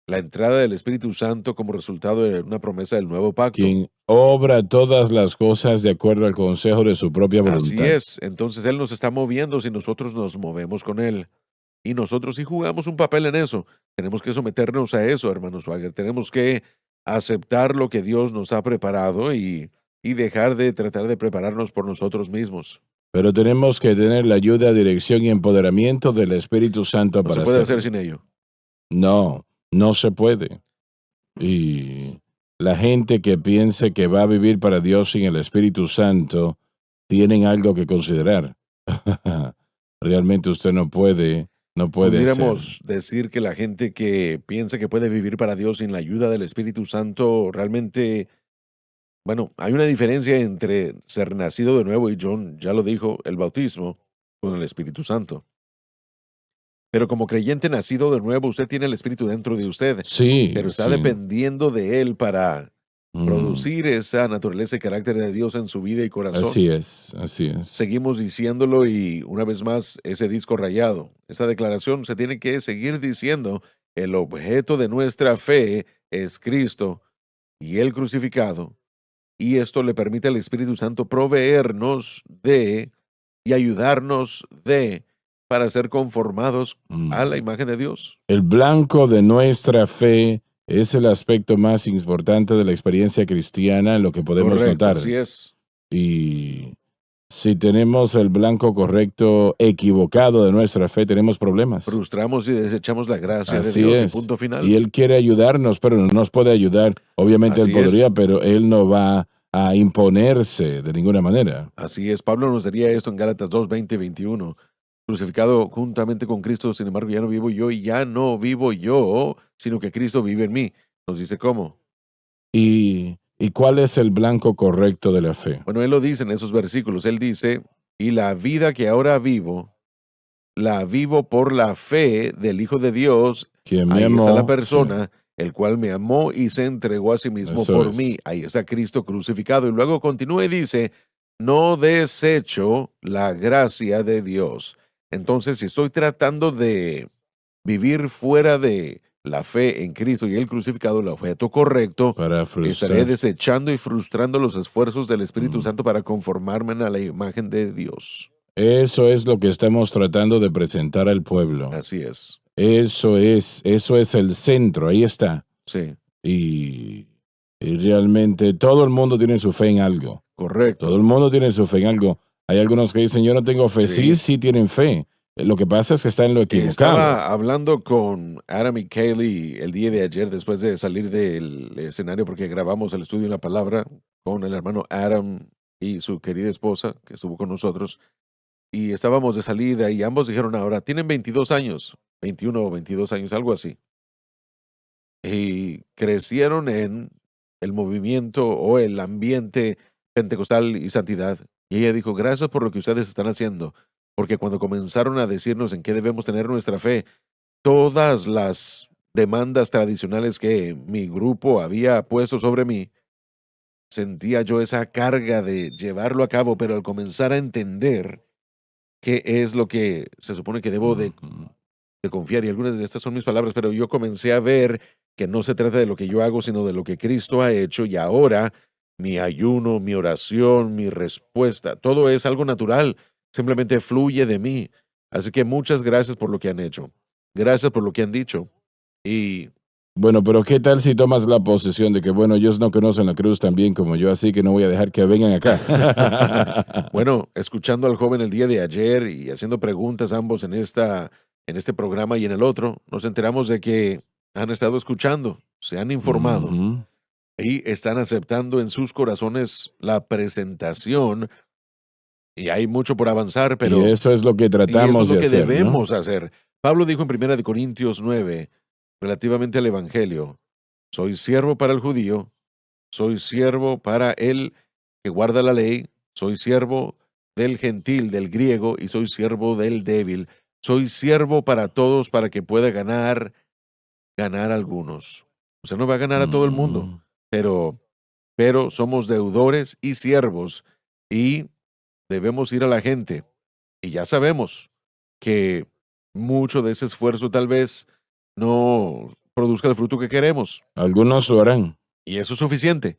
La entrada del Espíritu Santo como resultado de una promesa del nuevo pacto. Quien obra todas las cosas de acuerdo al consejo de su propia Así voluntad. es. Entonces Él nos está moviendo si nosotros nos movemos con Él. Y nosotros sí jugamos un papel en eso. Tenemos que someternos a eso, hermano Swagger. Tenemos que aceptar lo que Dios nos ha preparado y dejar de tratar de prepararnos por nosotros mismos. Pero tenemos que tener la ayuda, dirección y empoderamiento del Espíritu Santo No para se puede hacerlo. hacer sin ello. No, no se puede. Y la gente que piense que va a vivir para Dios sin el Espíritu Santo, tienen algo que considerar. Realmente usted no puede ser. Pudiéramos decir que la gente que piensa que puede vivir para Dios sin la ayuda del Espíritu Santo realmente, bueno, hay una diferencia entre ser nacido de nuevo y John ya lo dijo, el bautismo con el Espíritu Santo. Pero como creyente nacido de nuevo, usted tiene el Espíritu dentro de usted, Sí, pero está sí. dependiendo de Él para producir esa naturaleza y carácter de Dios en su vida y corazón. Así es, así es. Seguimos diciéndolo y una vez más ese disco rayado, esa declaración se tiene que seguir diciendo. El objeto de nuestra fe es Cristo y el crucificado, y esto le permite al Espíritu Santo proveernos de y ayudarnos de para ser conformados a la imagen de Dios. El blanco de nuestra fe es el aspecto más importante de la experiencia cristiana en lo que podemos Correcto, notar. así es. Y si tenemos el blanco correcto equivocado de nuestra fe, tenemos problemas. Frustramos y desechamos la gracia Así de Dios es. y punto final. Y Él quiere ayudarnos, pero no nos puede ayudar. Obviamente Así Él podría, es. pero Él no va a imponerse de ninguna manera. Así es. Pablo nos diría esto en Gálatas 2, 20 y 21. Crucificado juntamente con Cristo, sin embargo, ya no vivo yo, y ya no vivo yo, sino que Cristo vive en mí. Nos dice cómo. ¿Y cuál es el blanco correcto de la fe? Bueno, él lo dice en esos versículos. Él dice, y la vida que ahora vivo, la vivo por la fe del Hijo de Dios. Quien me Ahí amó, está la sí. persona, el cual me amó y se entregó a sí mismo Eso por es. mí. Ahí está Cristo crucificado. Y luego continúa y dice, no desecho la gracia de Dios. Entonces, si estoy tratando de vivir fuera de la fe en Cristo y el crucificado, el objeto correcto, Para frustrar. estaré desechando y frustrando los esfuerzos del Espíritu Mm. Santo para conformarme a la imagen de Dios. Eso es lo que estamos tratando de presentar al pueblo. Así es. Eso es el centro, ahí está. Sí, Y realmente todo el mundo tiene su fe en algo. correcto. Todo el mundo tiene su fe en algo. Hay algunos que dicen, yo no tengo fe. Sí. Sí tienen fe. Lo que pasa es que está en lo equivocado. Estaba hablando con Adam y Kaylee el día de ayer después de salir del escenario porque grabamos el estudio en la palabra con el hermano Adam y su querida esposa que estuvo con nosotros y estábamos de salida y ambos dijeron ahora, tienen 22 años, 21 o 22 años, algo así. Y crecieron en el movimiento o el ambiente pentecostal y santidad. Y ella dijo, gracias por lo que ustedes están haciendo. Porque cuando comenzaron a decirnos en qué debemos tener nuestra fe, todas las demandas tradicionales que mi grupo había puesto sobre mí, sentía yo esa carga de llevarlo a cabo, pero al comenzar a entender qué es lo que se supone que debo de confiar, y algunas de estas son mis palabras, pero yo comencé a ver que no se trata de lo que yo hago, sino de lo que Cristo ha hecho, y ahora mi ayuno, mi oración, mi respuesta, todo es algo natural. Simplemente fluye de mí. Así que muchas gracias por lo que han hecho. Gracias por lo que han dicho. Y Bueno, pero ¿qué tal si tomas la posición de que, bueno, ellos no conocen la cruz tan bien como yo, así que no voy a dejar que vengan acá? bueno, escuchando al joven el día de ayer y haciendo preguntas ambos en este programa y en el otro, nos enteramos de que han estado escuchando, se han informado Ujú. y están aceptando en sus corazones la presentación. Y hay mucho por avanzar, pero Y eso es lo que y eso tratamos es lo de que hacer, ¿no? debemos hacer. Pablo dijo en 1 Corintios 9, relativamente al Evangelio, soy siervo para el judío, soy siervo para el que guarda la ley, soy siervo del gentil, del griego, y soy siervo del débil. Soy siervo para todos para que pueda ganar algunos. O sea, no va a ganar a todo el mundo, Mm. pero somos deudores y siervos y debemos ir a la gente. Y ya sabemos que mucho de ese esfuerzo tal vez no produzca el fruto que queremos. Algunos lo harán. Y eso es suficiente.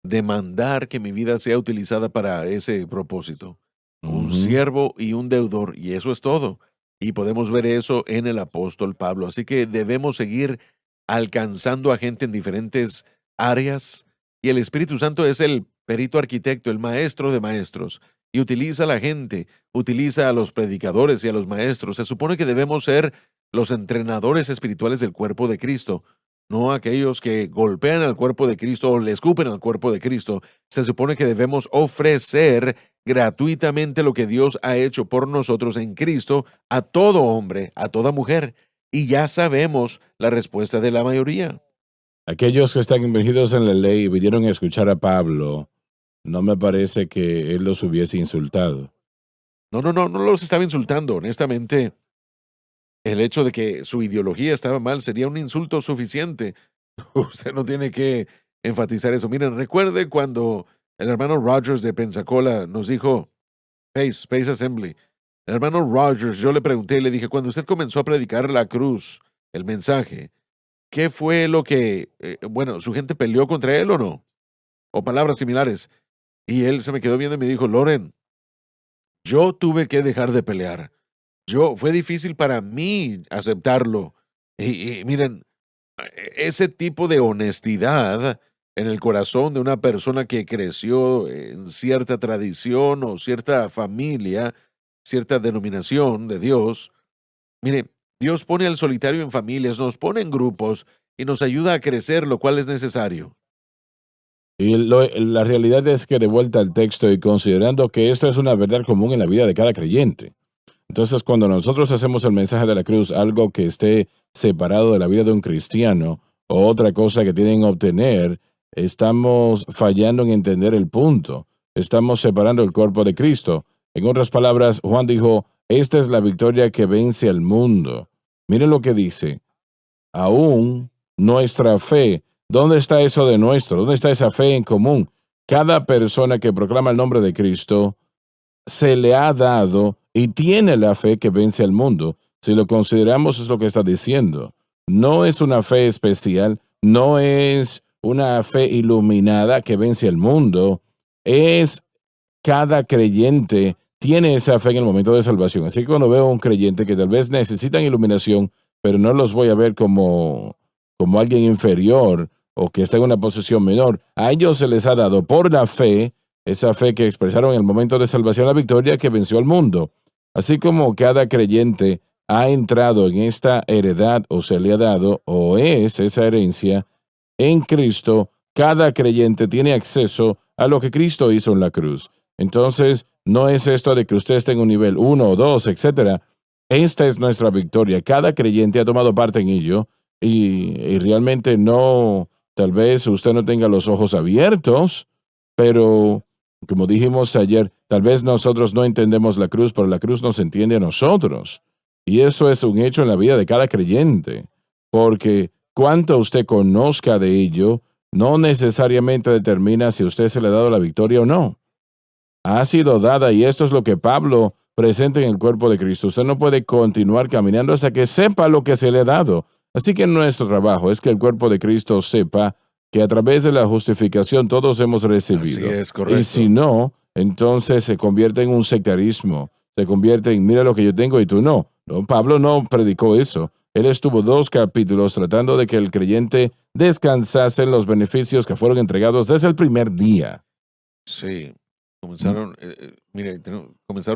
Demandar que mi vida sea utilizada para ese propósito. Un Ujú. siervo y un deudor. Y eso es todo. Y podemos ver eso en el apóstol Pablo. Así que debemos seguir alcanzando a gente en diferentes áreas. Y el Espíritu Santo es el perito arquitecto, el maestro de maestros. Y utiliza a la gente, utiliza a los predicadores y a los maestros. Se supone que debemos ser los entrenadores espirituales del cuerpo de Cristo, no aquellos que golpean al cuerpo de Cristo o le escupen al cuerpo de Cristo. Se supone que debemos ofrecer gratuitamente lo que Dios ha hecho por nosotros en Cristo a todo hombre, a toda mujer. Y ya sabemos la respuesta de la mayoría. Aquellos que están inmergidos en la ley y vinieron a escuchar a Pablo, no me parece que él los hubiese insultado. No los estaba insultando. Honestamente, el hecho de que su ideología estaba mal sería un insulto suficiente. Usted no tiene que enfatizar eso. Miren, recuerde cuando el hermano Rogers de Pensacola nos dijo, Pace Assembly, el hermano Rogers, yo le pregunté, le dije, cuando usted comenzó a predicar la cruz, el mensaje, ¿qué fue lo que, su gente peleó contra él o no? O palabras similares. Y él se me quedó viendo y me dijo, Loren, yo tuve que dejar de pelear. Fue difícil para mí aceptarlo. Y miren, ese tipo de honestidad en el corazón de una persona que creció en cierta tradición o cierta familia, cierta denominación de Dios, mire, Dios pone al solitario en familias, nos pone en grupos y nos ayuda a crecer, lo cual es necesario. Y la realidad es que de vuelta al texto y considerando que esto es una verdad común en la vida de cada creyente. Entonces, cuando nosotros hacemos el mensaje de la cruz, algo que esté separado de la vida de un cristiano o otra cosa que tienen que obtener, estamos fallando en entender el punto. Estamos separando el cuerpo de Cristo. En otras palabras, Juan dijo, esta es la victoria que vence al mundo. Miren lo que dice. Aún nuestra fe, ¿dónde está eso de nuestro? ¿Dónde está esa fe en común? Cada persona que proclama el nombre de Cristo se le ha dado y tiene la fe que vence al mundo. Si lo consideramos, es lo que está diciendo. No es una fe especial, no es una fe iluminada que vence al mundo, es cada creyente tiene esa fe en el momento de salvación. Así que cuando veo a un creyente que tal vez necesitan iluminación, pero no los voy a ver como alguien inferior o que está en una posición menor, a ellos se les ha dado por la fe, esa fe que expresaron en el momento de salvación, la victoria que venció al mundo. Así como cada creyente ha entrado en esta heredad o se le ha dado o es esa herencia en Cristo, cada creyente tiene acceso a lo que Cristo hizo en la cruz. Entonces, no es esto de que usted esté en un nivel 1 o 2, etcétera. Esta es nuestra victoria. Cada creyente ha tomado parte en ello y realmente no, tal vez usted no tenga los ojos abiertos, pero como dijimos ayer, tal vez nosotros no entendemos la cruz, pero la cruz nos entiende a nosotros. Y eso es un hecho en la vida de cada creyente, porque cuánto usted conozca de ello no necesariamente determina si usted se le ha dado la victoria o no. Ha sido dada y esto es lo que Pablo presenta en el cuerpo de Cristo. Usted no puede continuar caminando hasta que sepa lo que se le ha dado. Así que nuestro trabajo es que el cuerpo de Cristo sepa que a través de la justificación todos hemos recibido. Así es, correcto. Y si no, entonces se convierte en un sectarismo. Se convierte en, mira lo que yo tengo y tú no. No, Pablo no predicó eso. Él estuvo 2 capítulos tratando de que el creyente descansase en los beneficios que fueron entregados desde el primer día. Sí, comenzaron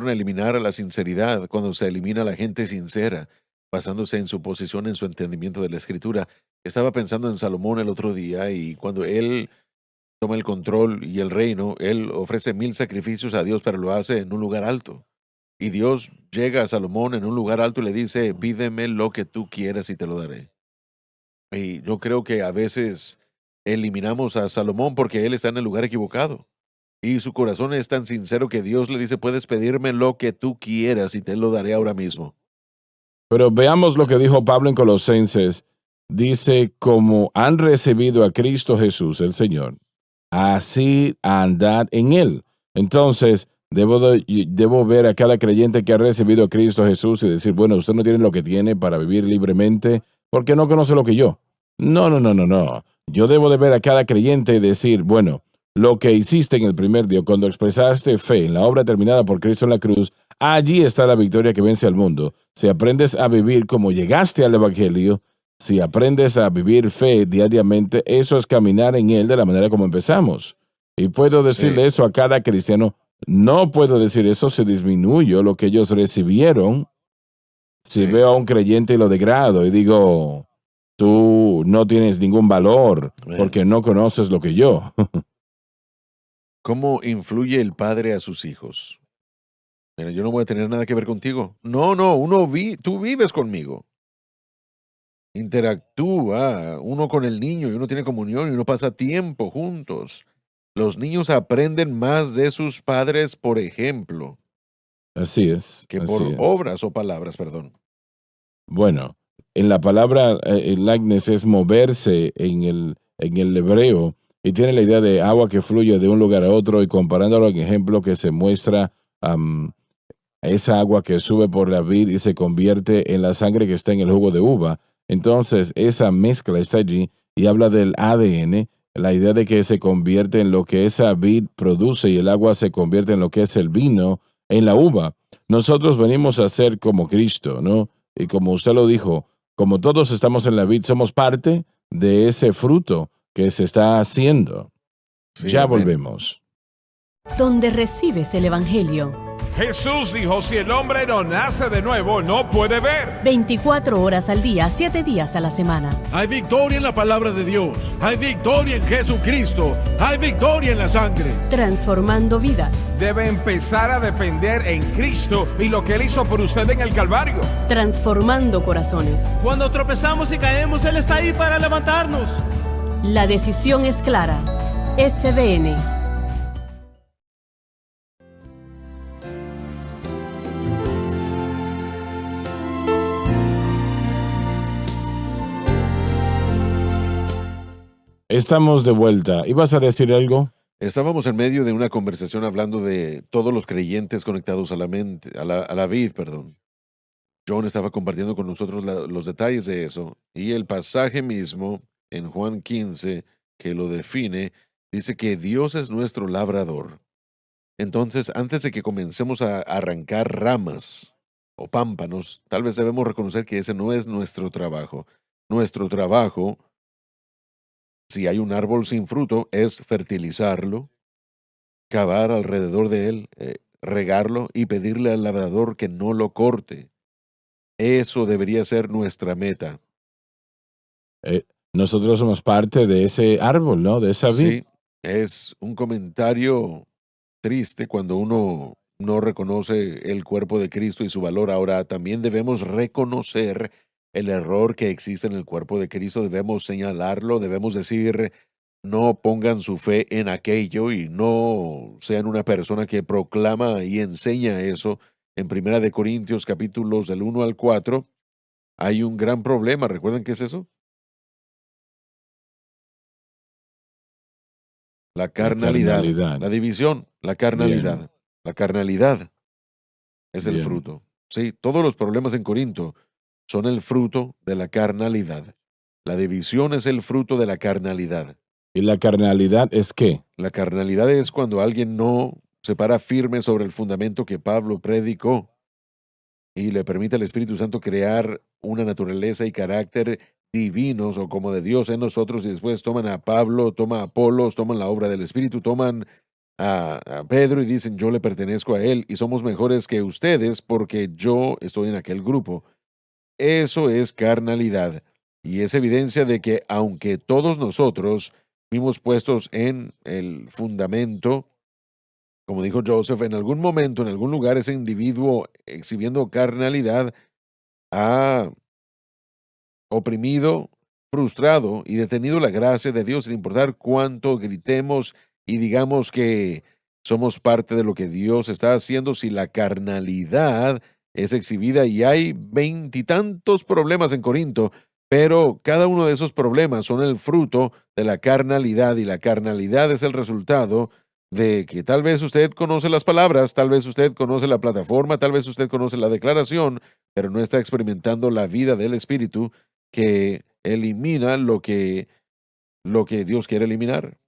a eliminar a la sinceridad cuando se elimina a la gente sincera, basándose en su posición, en su entendimiento de la Escritura. Estaba pensando en Salomón el otro día y cuando él toma el control y el reino, él ofrece 1000 sacrificios a Dios, pero lo hace en un lugar alto. Y Dios llega a Salomón en un lugar alto y le dice, pídeme lo que tú quieras y te lo daré. Y yo creo que a veces eliminamos a Salomón porque él está en el lugar equivocado. Y su corazón es tan sincero que Dios le dice, puedes pedirme lo que tú quieras y te lo daré ahora mismo. Pero veamos lo que dijo Pablo en Colosenses. Dice, como han recibido a Cristo Jesús, el Señor, así andad en Él. Entonces, debo ver a cada creyente que ha recibido a Cristo Jesús y decir, bueno, usted no tiene lo que tiene para vivir libremente porque no conoce lo que yo. No. Yo debo de ver a cada creyente y decir, bueno, lo que hiciste en el primer día, cuando expresaste fe en la obra terminada por Cristo en la cruz, allí está la victoria que vence al mundo. Si aprendes a vivir como llegaste al Evangelio, si aprendes a vivir fe diariamente, eso es caminar en Él de la manera como empezamos. Y puedo decirle eso a cada cristiano. No puedo decir eso si disminuyo lo que ellos recibieron. Si veo a un creyente y lo degrado y digo, tú no tienes ningún valor porque no conoces lo que yo. ¿Cómo influye el padre a sus hijos? Mira, yo no voy a tener nada que ver contigo. No, tú vives conmigo. Interactúa uno con el niño y uno tiene comunión y uno pasa tiempo juntos. Los niños aprenden más de sus padres, por ejemplo, Así es. que por obras o palabras, perdón. Bueno, en la palabra likeness es moverse en el hebreo y tiene la idea de agua que fluye de un lugar a otro y comparándolo en ejemplo que se muestra esa agua que sube por la vid y se convierte en la sangre que está en el jugo de uva. Entonces, esa mezcla está allí y habla del ADN, la idea de que se convierte en lo que esa vid produce y el agua se convierte en lo que es el vino en la uva. Nosotros venimos a ser como Cristo, ¿no? Y como usted lo dijo, como todos estamos en la vid, somos parte de ese fruto que se está haciendo. Sí, Ya amén. volvemos. Donde recibes el Evangelio. Jesús dijo, si el hombre no nace de nuevo, no puede ver. 24 horas al día, 7 días a la semana. Hay victoria en la palabra de Dios. Hay victoria en Jesucristo. Hay victoria en la sangre. Transformando vida. Debe empezar a depender en Cristo y lo que Él hizo por usted en el Calvario. Transformando corazones. Cuando tropezamos y caemos, Él está ahí para levantarnos. La decisión es clara. SBN. Estamos de vuelta. ¿Ibas a decir algo? Estábamos en medio de una conversación hablando de todos los creyentes conectados a la mente, a la vid, perdón. John estaba compartiendo con nosotros los detalles de eso y el pasaje mismo en Juan 15 que lo define, dice que Dios es nuestro labrador. Entonces, antes de que comencemos a arrancar ramas o pámpanos, tal vez debemos reconocer que ese no es nuestro trabajo. Nuestro trabajo, si hay un árbol sin fruto, es fertilizarlo, cavar alrededor de él, regarlo y pedirle al labrador que no lo corte. Eso debería ser nuestra meta. Nosotros somos parte de ese árbol, ¿no? De esa vid. Sí, es un comentario triste cuando uno no reconoce el cuerpo de Cristo y su valor. Ahora, también debemos reconocer el error que existe en el cuerpo de Cristo, debemos señalarlo, debemos decir, no pongan su fe en aquello y no sean una persona que proclama y enseña eso. En 1 Corintios capítulos del 1 al 4 hay un gran problema. ¿Recuerdan qué es eso? La carnalidad, la división, la carnalidad. Bien. La carnalidad es el Bien. fruto. Sí, todos los problemas en Corinto son el fruto de la carnalidad. La división es el fruto de la carnalidad. ¿Y la carnalidad es qué? La carnalidad es cuando alguien no se para firme sobre el fundamento que Pablo predicó y le permite al Espíritu Santo crear una naturaleza y carácter divinos o como de Dios en nosotros y después toman a Pablo, toman a Apolos, toman la obra del Espíritu, toman a Pedro y dicen yo le pertenezco a él y somos mejores que ustedes porque yo estoy en aquel grupo. Eso es carnalidad y es evidencia de que aunque todos nosotros fuimos puestos en el fundamento, como dijo Joseph, en algún momento, en algún lugar, ese individuo exhibiendo carnalidad ha oprimido, frustrado y detenido la gracia de Dios sin importar cuánto gritemos y digamos que somos parte de lo que Dios está haciendo. Si la carnalidad es exhibida y hay 20 y tantos problemas en Corinto, pero cada uno de esos problemas son el fruto de la carnalidad y la carnalidad es el resultado de que tal vez usted conoce las palabras, tal vez usted conoce la plataforma, tal vez usted conoce la declaración, pero no está experimentando la vida del Espíritu que elimina lo que Dios quiere eliminar.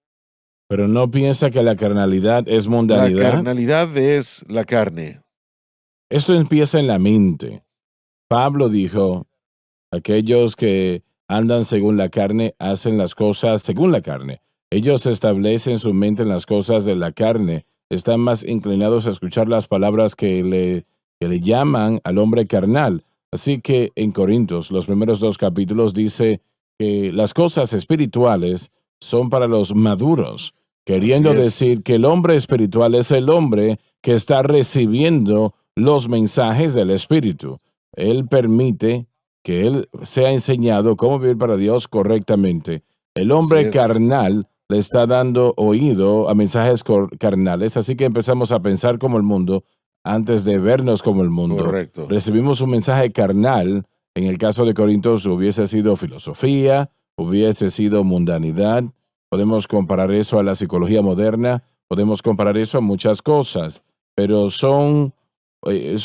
Pero no piensa que la carnalidad es La mundanidad. carnalidad es la carne. Esto empieza en la mente. Pablo dijo, aquellos que andan según la carne hacen las cosas según la carne. Ellos establecen su mente en las cosas de la carne. Están más inclinados a escuchar las palabras que le llaman al hombre carnal. Así que en Corintios, los primeros 2 capítulos dice que las cosas espirituales son para los maduros, queriendo Así es. decir que el hombre espiritual es el hombre que está recibiendo los mensajes del Espíritu. Él permite que él sea enseñado cómo vivir para Dios correctamente. El hombre Así es. carnal le está dando oído a mensajes carnales, así que empezamos a pensar como el mundo antes de vernos como el mundo. Correcto. Recibimos un mensaje carnal. En el caso de Corintios hubiese sido filosofía, hubiese sido mundanidad, podemos comparar eso a la psicología moderna, podemos comparar eso a muchas cosas, pero es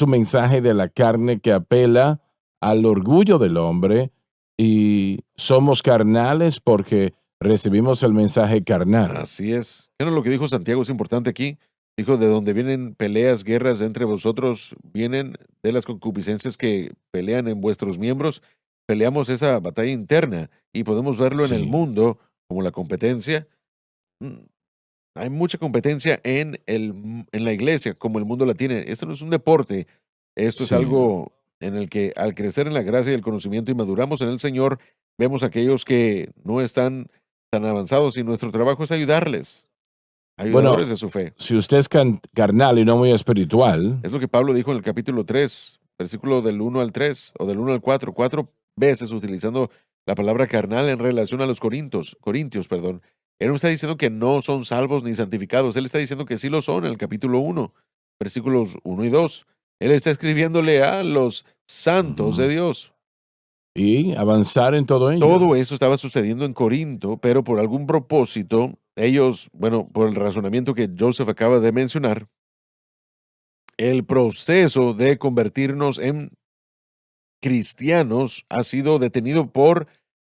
un mensaje de la carne que apela al orgullo del hombre y somos carnales porque recibimos el mensaje carnal. Así es. ¿Qué no lo que dijo Santiago es importante aquí? Dijo, de donde vienen peleas, guerras entre vosotros, vienen de las concupiscencias que pelean en vuestros miembros. Peleamos esa batalla interna y podemos verlo en el Sí. mundo como la competencia. Mm, Hay mucha competencia en la iglesia, como el mundo la tiene. Esto no es un deporte. Esto es Sí. algo en el que al crecer en la gracia y el conocimiento y maduramos en el Señor, vemos a aquellos que no están tan avanzados y nuestro trabajo es ayudarles, Bueno, ayudadores de su fe. si usted es carnal y no muy espiritual, Es lo que Pablo dijo en el capítulo 3, versículo del 1 al 3 o del 1 al 4, 4 veces utilizando la palabra carnal en relación a los corintios, perdón. Él no está diciendo que no son salvos ni santificados, él está diciendo que sí lo son en el capítulo 1, versículos 1 y 2. Él está escribiéndole a los santos de Dios. y avanzar en todo ello. Todo eso estaba sucediendo en Corinto, pero por algún propósito, ellos, bueno, por el razonamiento que Joseph acaba de mencionar, el proceso de convertirnos en cristianos ha sido detenido por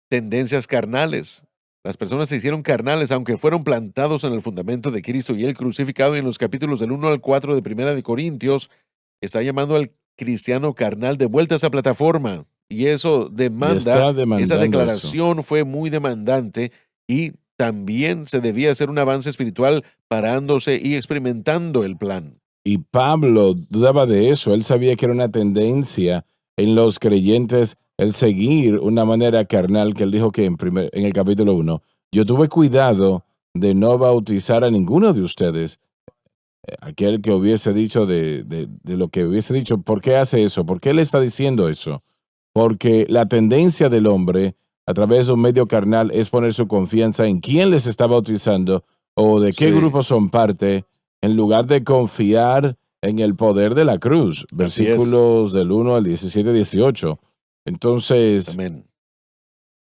tendencias carnales. Las personas se hicieron carnales, aunque fueron plantados en el fundamento de Cristo y el crucificado. Y en los capítulos del 1 al 4 de Primera de Corintios, está llamando al cristiano carnal de vuelta a esa plataforma. Y eso Y está demandando esa eso. declaración fue muy demandante y también se debía hacer un avance espiritual parándose y experimentando el plan. Y Pablo dudaba de eso. Él sabía que era una tendencia en los creyentes el seguir una manera carnal que él dijo que en el capítulo 1. Yo tuve cuidado de no bautizar a ninguno de ustedes. Aquel que hubiese dicho de lo que hubiese dicho, ¿por qué hace eso? ¿Por qué él está diciendo eso? Porque la tendencia del hombre a través de un medio carnal es poner su confianza en quién les está bautizando o de qué Sí. grupo son parte, en lugar de confiar en el poder de la cruz. Así es. Versículos del 1 al 17, 18. Entonces, Amén.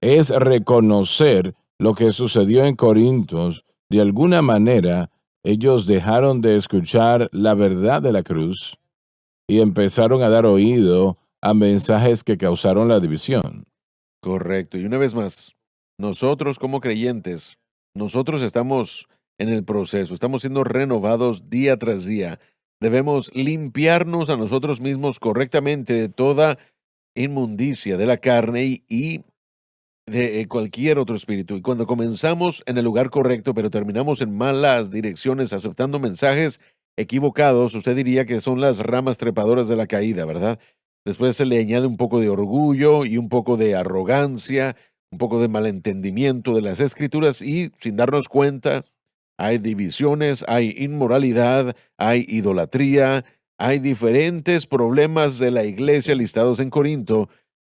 es reconocer lo que sucedió en Corintios. De alguna manera, ellos dejaron de escuchar la verdad de la cruz y empezaron a dar oído a mensajes que causaron la división. Correcto. Y una vez más, nosotros como creyentes, nosotros estamos en el proceso, estamos siendo renovados día tras día. Debemos limpiarnos a nosotros mismos correctamente de toda inmundicia de la carne y de cualquier otro espíritu. Y cuando comenzamos en el lugar correcto, pero terminamos en malas direcciones, aceptando mensajes equivocados, usted diría que son las ramas trepadoras de la caída, ¿verdad? Después se le añade un poco de orgullo y un poco de arrogancia, un poco de malentendimiento de las escrituras y sin darnos cuenta, hay divisiones, hay inmoralidad, hay idolatría, hay diferentes problemas de la iglesia listados en Corinto,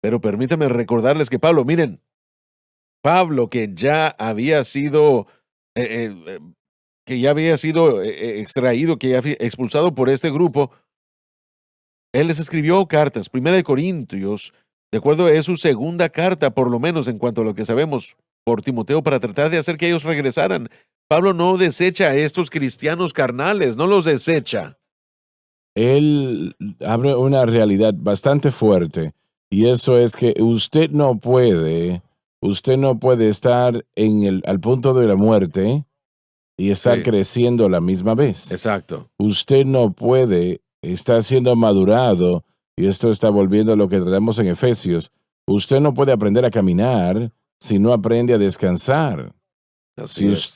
pero permítame recordarles que Pablo, que ya había sido extraído, que ya había expulsado por este grupo, él les escribió cartas. Primera de Corintios, de acuerdo, es su segunda carta, por lo menos en cuanto a lo que sabemos, por Timoteo, para tratar de hacer que ellos regresaran. Pablo no desecha a estos cristianos carnales, no los desecha. Él abre una realidad bastante fuerte y eso es que usted no puede estar al punto de la muerte y estar Sí. creciendo a la misma vez. Exacto. Usted no puede estar siendo madurado, y esto está volviendo a lo que tratamos en Efesios. Usted no puede aprender a caminar si no aprende a descansar. Así es.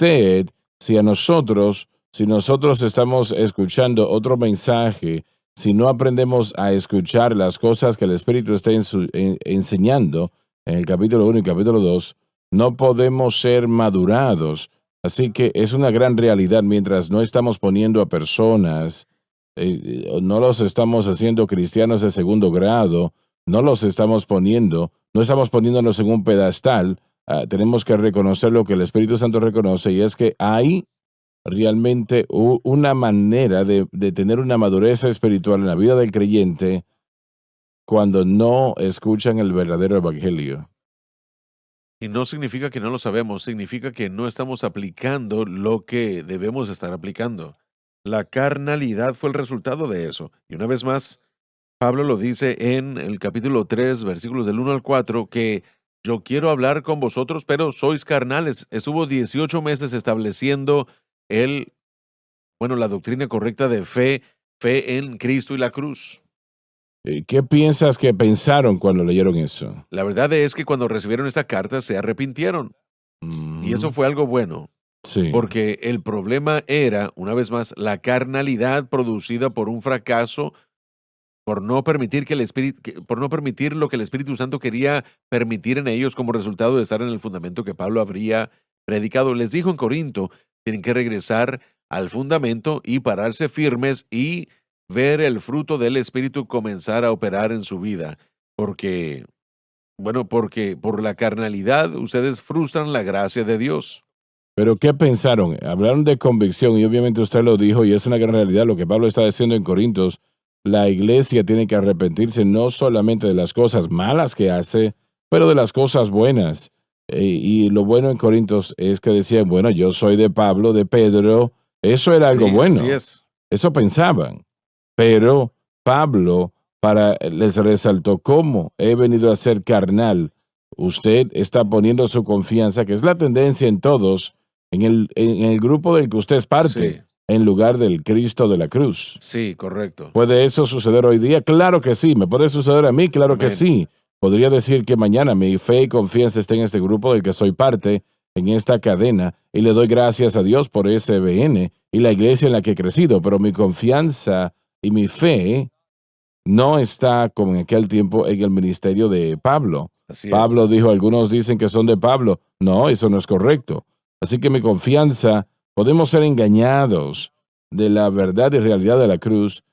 Si nosotros estamos escuchando otro mensaje, si no aprendemos a escuchar las cosas que el Espíritu está enseñando en el capítulo 1 y capítulo 2, no podemos ser madurados. Así que es una gran realidad mientras no estamos poniendo a personas, no los estamos haciendo cristianos de segundo grado, no estamos poniéndonos en un pedestal. Tenemos que reconocer lo que el Espíritu Santo reconoce y es que hay realmente una manera de tener una madurez espiritual en la vida del creyente cuando no escuchan el verdadero evangelio. Y no significa que no lo sabemos, significa que no estamos aplicando lo que debemos estar aplicando. La carnalidad fue el resultado de eso. Y una vez más, Pablo lo dice en el capítulo 3, versículos del 1 al 4, que yo quiero hablar con vosotros, pero sois carnales. Estuvo 18 meses estableciendo la doctrina correcta de fe en Cristo y la cruz. ¿Qué piensas que pensaron cuando leyeron eso? La verdad es que cuando recibieron esta carta se arrepintieron. Y eso fue algo bueno. Sí. Porque el problema era, una vez más, la carnalidad producida por un fracaso, por no permitir lo que el Espíritu Santo quería permitir en ellos como resultado de estar en el fundamento que Pablo habría predicado. Les dijo en Corinto, tienen que regresar al fundamento y pararse firmes y ver el fruto del Espíritu comenzar a operar en su vida. Porque por la carnalidad ustedes frustran la gracia de Dios. Pero ¿qué pensaron? Hablaron de convicción y obviamente usted lo dijo y es una gran realidad lo que Pablo está diciendo en Corintios. La iglesia tiene que arrepentirse no solamente de las cosas malas que hace, pero de las cosas buenas. Y lo bueno en Corintios es que decían, bueno, yo soy de Pablo, de Pedro. Eso era algo bueno. Así es. Eso pensaban. Pero Pablo les resaltó cómo he venido a ser carnal. Usted está poniendo su confianza, que es la tendencia en todos, en el grupo del que usted es parte, Sí. en lugar del Cristo de la cruz. Sí, correcto. ¿Puede eso suceder hoy día? Claro que sí. ¿Me puede suceder a mí? Claro que Amén. sí. Podría decir que mañana mi fe y confianza está en este grupo del que soy parte, en esta cadena, y le doy gracias a Dios por SBN y la iglesia en la que he crecido, pero mi confianza y mi fe no está como en aquel tiempo en el ministerio de Pablo. Así es. Pablo dijo, algunos dicen que son de Pablo. No, eso no es correcto. Así que mi confianza, podemos ser engañados de la verdad y realidad de la cruz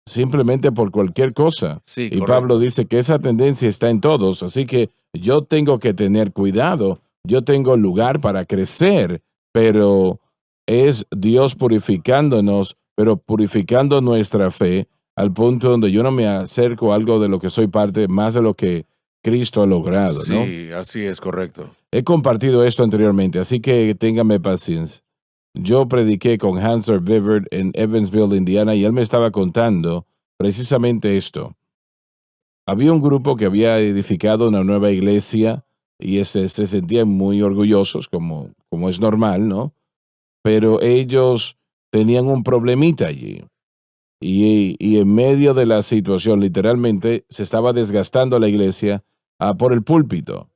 simplemente por cualquier cosa. Sí, Y correcto. Pablo dice que esa tendencia está en todos, así que yo tengo que tener cuidado, yo tengo lugar para crecer, pero es Dios purificándonos, pero purificando nuestra fe al punto donde yo no me acerco a algo de lo que soy parte más de lo que Cristo ha logrado, ¿no? Sí, así es, correcto. He compartido esto anteriormente, así que téngame paciencia. Yo prediqué con Hansler Vivert en Evansville, Indiana, y él me estaba contando precisamente esto. Había un grupo que había edificado una nueva iglesia y se sentían muy orgullosos, como es normal, ¿no? Pero ellos tenían un problemita allí. Y en medio de la situación, literalmente, se estaba desgastando la iglesia por el púlpito.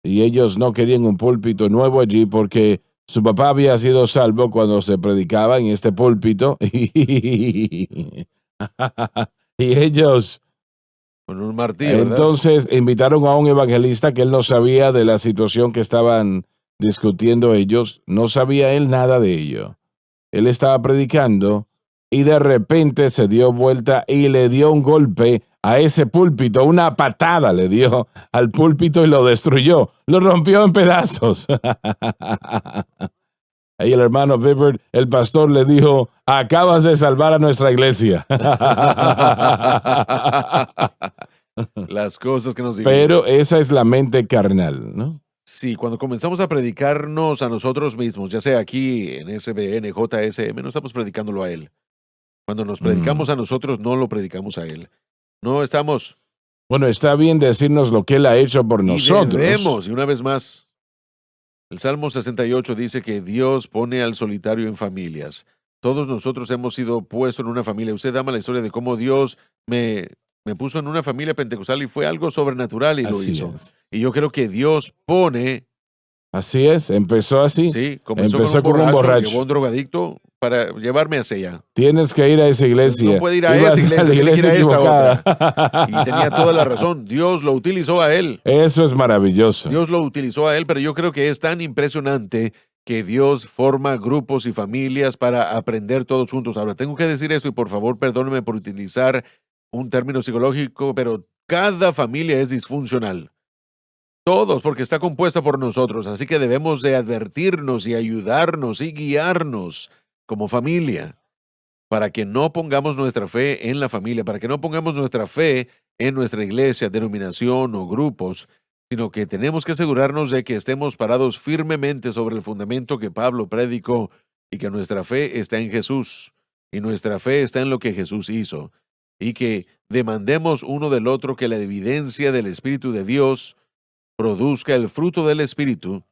Y ellos no querían un púlpito nuevo allí porque su papá había sido salvo cuando se predicaba en este púlpito. Y ellos Con un martillo, ¿verdad? entonces invitaron a un evangelista que él no sabía de la situación que estaban discutiendo ellos. No sabía él nada de ello. Él estaba predicando y de repente se dio vuelta y le dio un golpe a ese púlpito, una patada le dio al púlpito y lo destruyó, lo rompió en pedazos. Ahí el hermano Vivert, el pastor, le dijo, acabas de salvar a nuestra iglesia. Las cosas que nos dividen. Pero esa es la mente carnal, ¿no? Sí, cuando comenzamos a predicarnos a nosotros mismos, ya sea aquí en SBN, JSM, no estamos predicándolo a Él. Cuando nos predicamos a nosotros, no lo predicamos a Él. No estamos... Bueno, está bien decirnos lo que Él ha hecho por nosotros. Y debemos, y una vez más, el Salmo 68 dice que Dios pone al solitario en familias. Todos nosotros hemos sido puestos en una familia. Usted ama la historia de cómo Dios me puso en una familia pentecostal y fue algo sobrenatural y lo Así hizo. es. Y yo creo que Dios pone... Así es, empezó así. Sí, comenzó Empezó con con un borracho. llevó a un drogadicto para llevarme hacia allá. Tienes que ir a esa iglesia. No puede ir a Ibas esta iglesia, la tiene que ir iglesia a esta equivocada. otra. Y tenía toda la razón. Dios lo utilizó a él. Eso es maravilloso. Dios lo utilizó a él, pero yo creo que es tan impresionante que Dios forma grupos y familias para aprender todos juntos. Ahora, tengo que decir esto y por favor perdónenme por utilizar un término psicológico, pero cada familia es disfuncional. Todos, porque está compuesta por nosotros, así que debemos de advertirnos y ayudarnos y guiarnos como familia para que no pongamos nuestra fe en la familia, para que no pongamos nuestra fe en nuestra iglesia, denominación o grupos, sino que tenemos que asegurarnos de que estemos parados firmemente sobre el fundamento que Pablo predicó y que nuestra fe está en Jesús y nuestra fe está en lo que Jesús hizo y que demandemos uno del otro que la evidencia del Espíritu de Dios produzca el fruto del Espíritu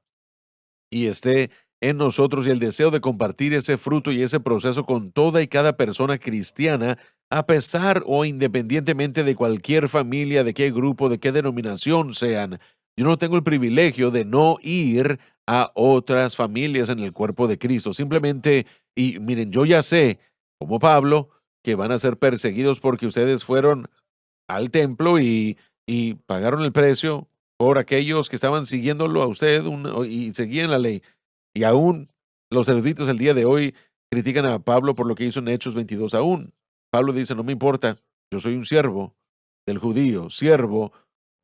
y esté en nosotros y el deseo de compartir ese fruto y ese proceso con toda y cada persona cristiana, a pesar o independientemente de cualquier familia, de qué grupo, de qué denominación sean. Yo no tengo el privilegio de no ir a otras familias en el cuerpo de Cristo. Simplemente, y miren, yo ya sé, como Pablo, que van a ser perseguidos porque ustedes fueron al templo y pagaron el precio por aquellos que estaban siguiéndolo a usted y seguían la ley. Y aún los eruditos el día de hoy critican a Pablo por lo que hizo en Hechos 22 aún. Pablo dice, no me importa, yo soy un siervo del judío, siervo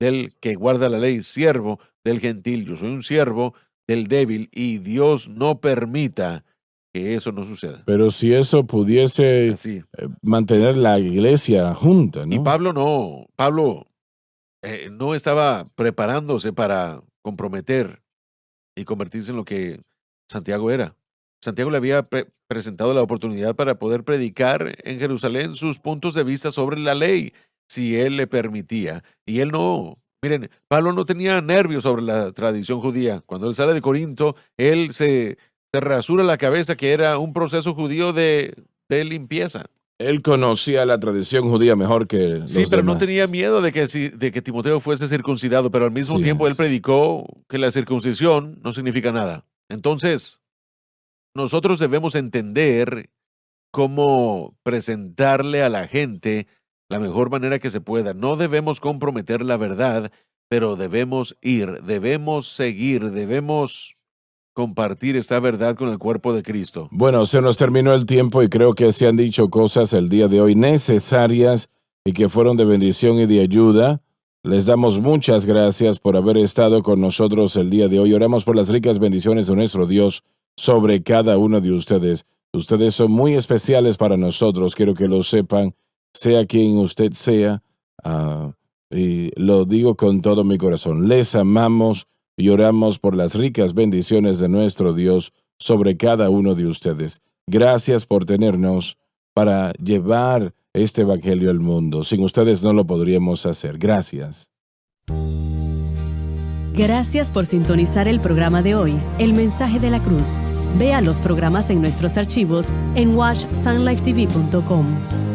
del que guarda la ley, siervo del gentil, yo soy un siervo del débil y Dios no permita que eso no suceda. Pero si eso pudiese Así. mantener la iglesia junta, ¿no? Y Pablo no estaba preparándose para comprometer y convertirse en lo que Santiago era. Santiago le había presentado la oportunidad para poder predicar en Jerusalén sus puntos de vista sobre la ley, si él le permitía. Y él no. Miren, Pablo no tenía nervios sobre la tradición judía. Cuando él sale de Corinto, él se rasura la cabeza, que era un proceso judío de limpieza. Él conocía la tradición judía mejor que los Sí, pero demás. no tenía miedo de que Timoteo fuese circuncidado, pero al mismo Sí tiempo él es. predicó que la circuncisión no significa nada. Entonces, nosotros debemos entender cómo presentarle a la gente la mejor manera que se pueda. No debemos comprometer la verdad, pero debemos ir, debemos seguir, debemos compartir esta verdad con el cuerpo de Cristo. Bueno, se nos terminó el tiempo y creo que se han dicho cosas el día de hoy necesarias y que fueron de bendición y de ayuda. Les damos muchas gracias por haber estado con nosotros el día de hoy. Oramos por las ricas bendiciones de nuestro Dios sobre cada uno de ustedes. Ustedes son muy especiales para nosotros. Quiero que lo sepan, sea quien usted sea. Y lo digo con todo mi corazón. Les amamos y oramos por las ricas bendiciones de nuestro Dios sobre cada uno de ustedes. Gracias por tenernos para llevar este evangelio al mundo. Sin ustedes no lo podríamos hacer. Gracias. Gracias por sintonizar el programa de hoy, El Mensaje de la Cruz. Vea los programas en nuestros archivos en watchsunlifetv.com.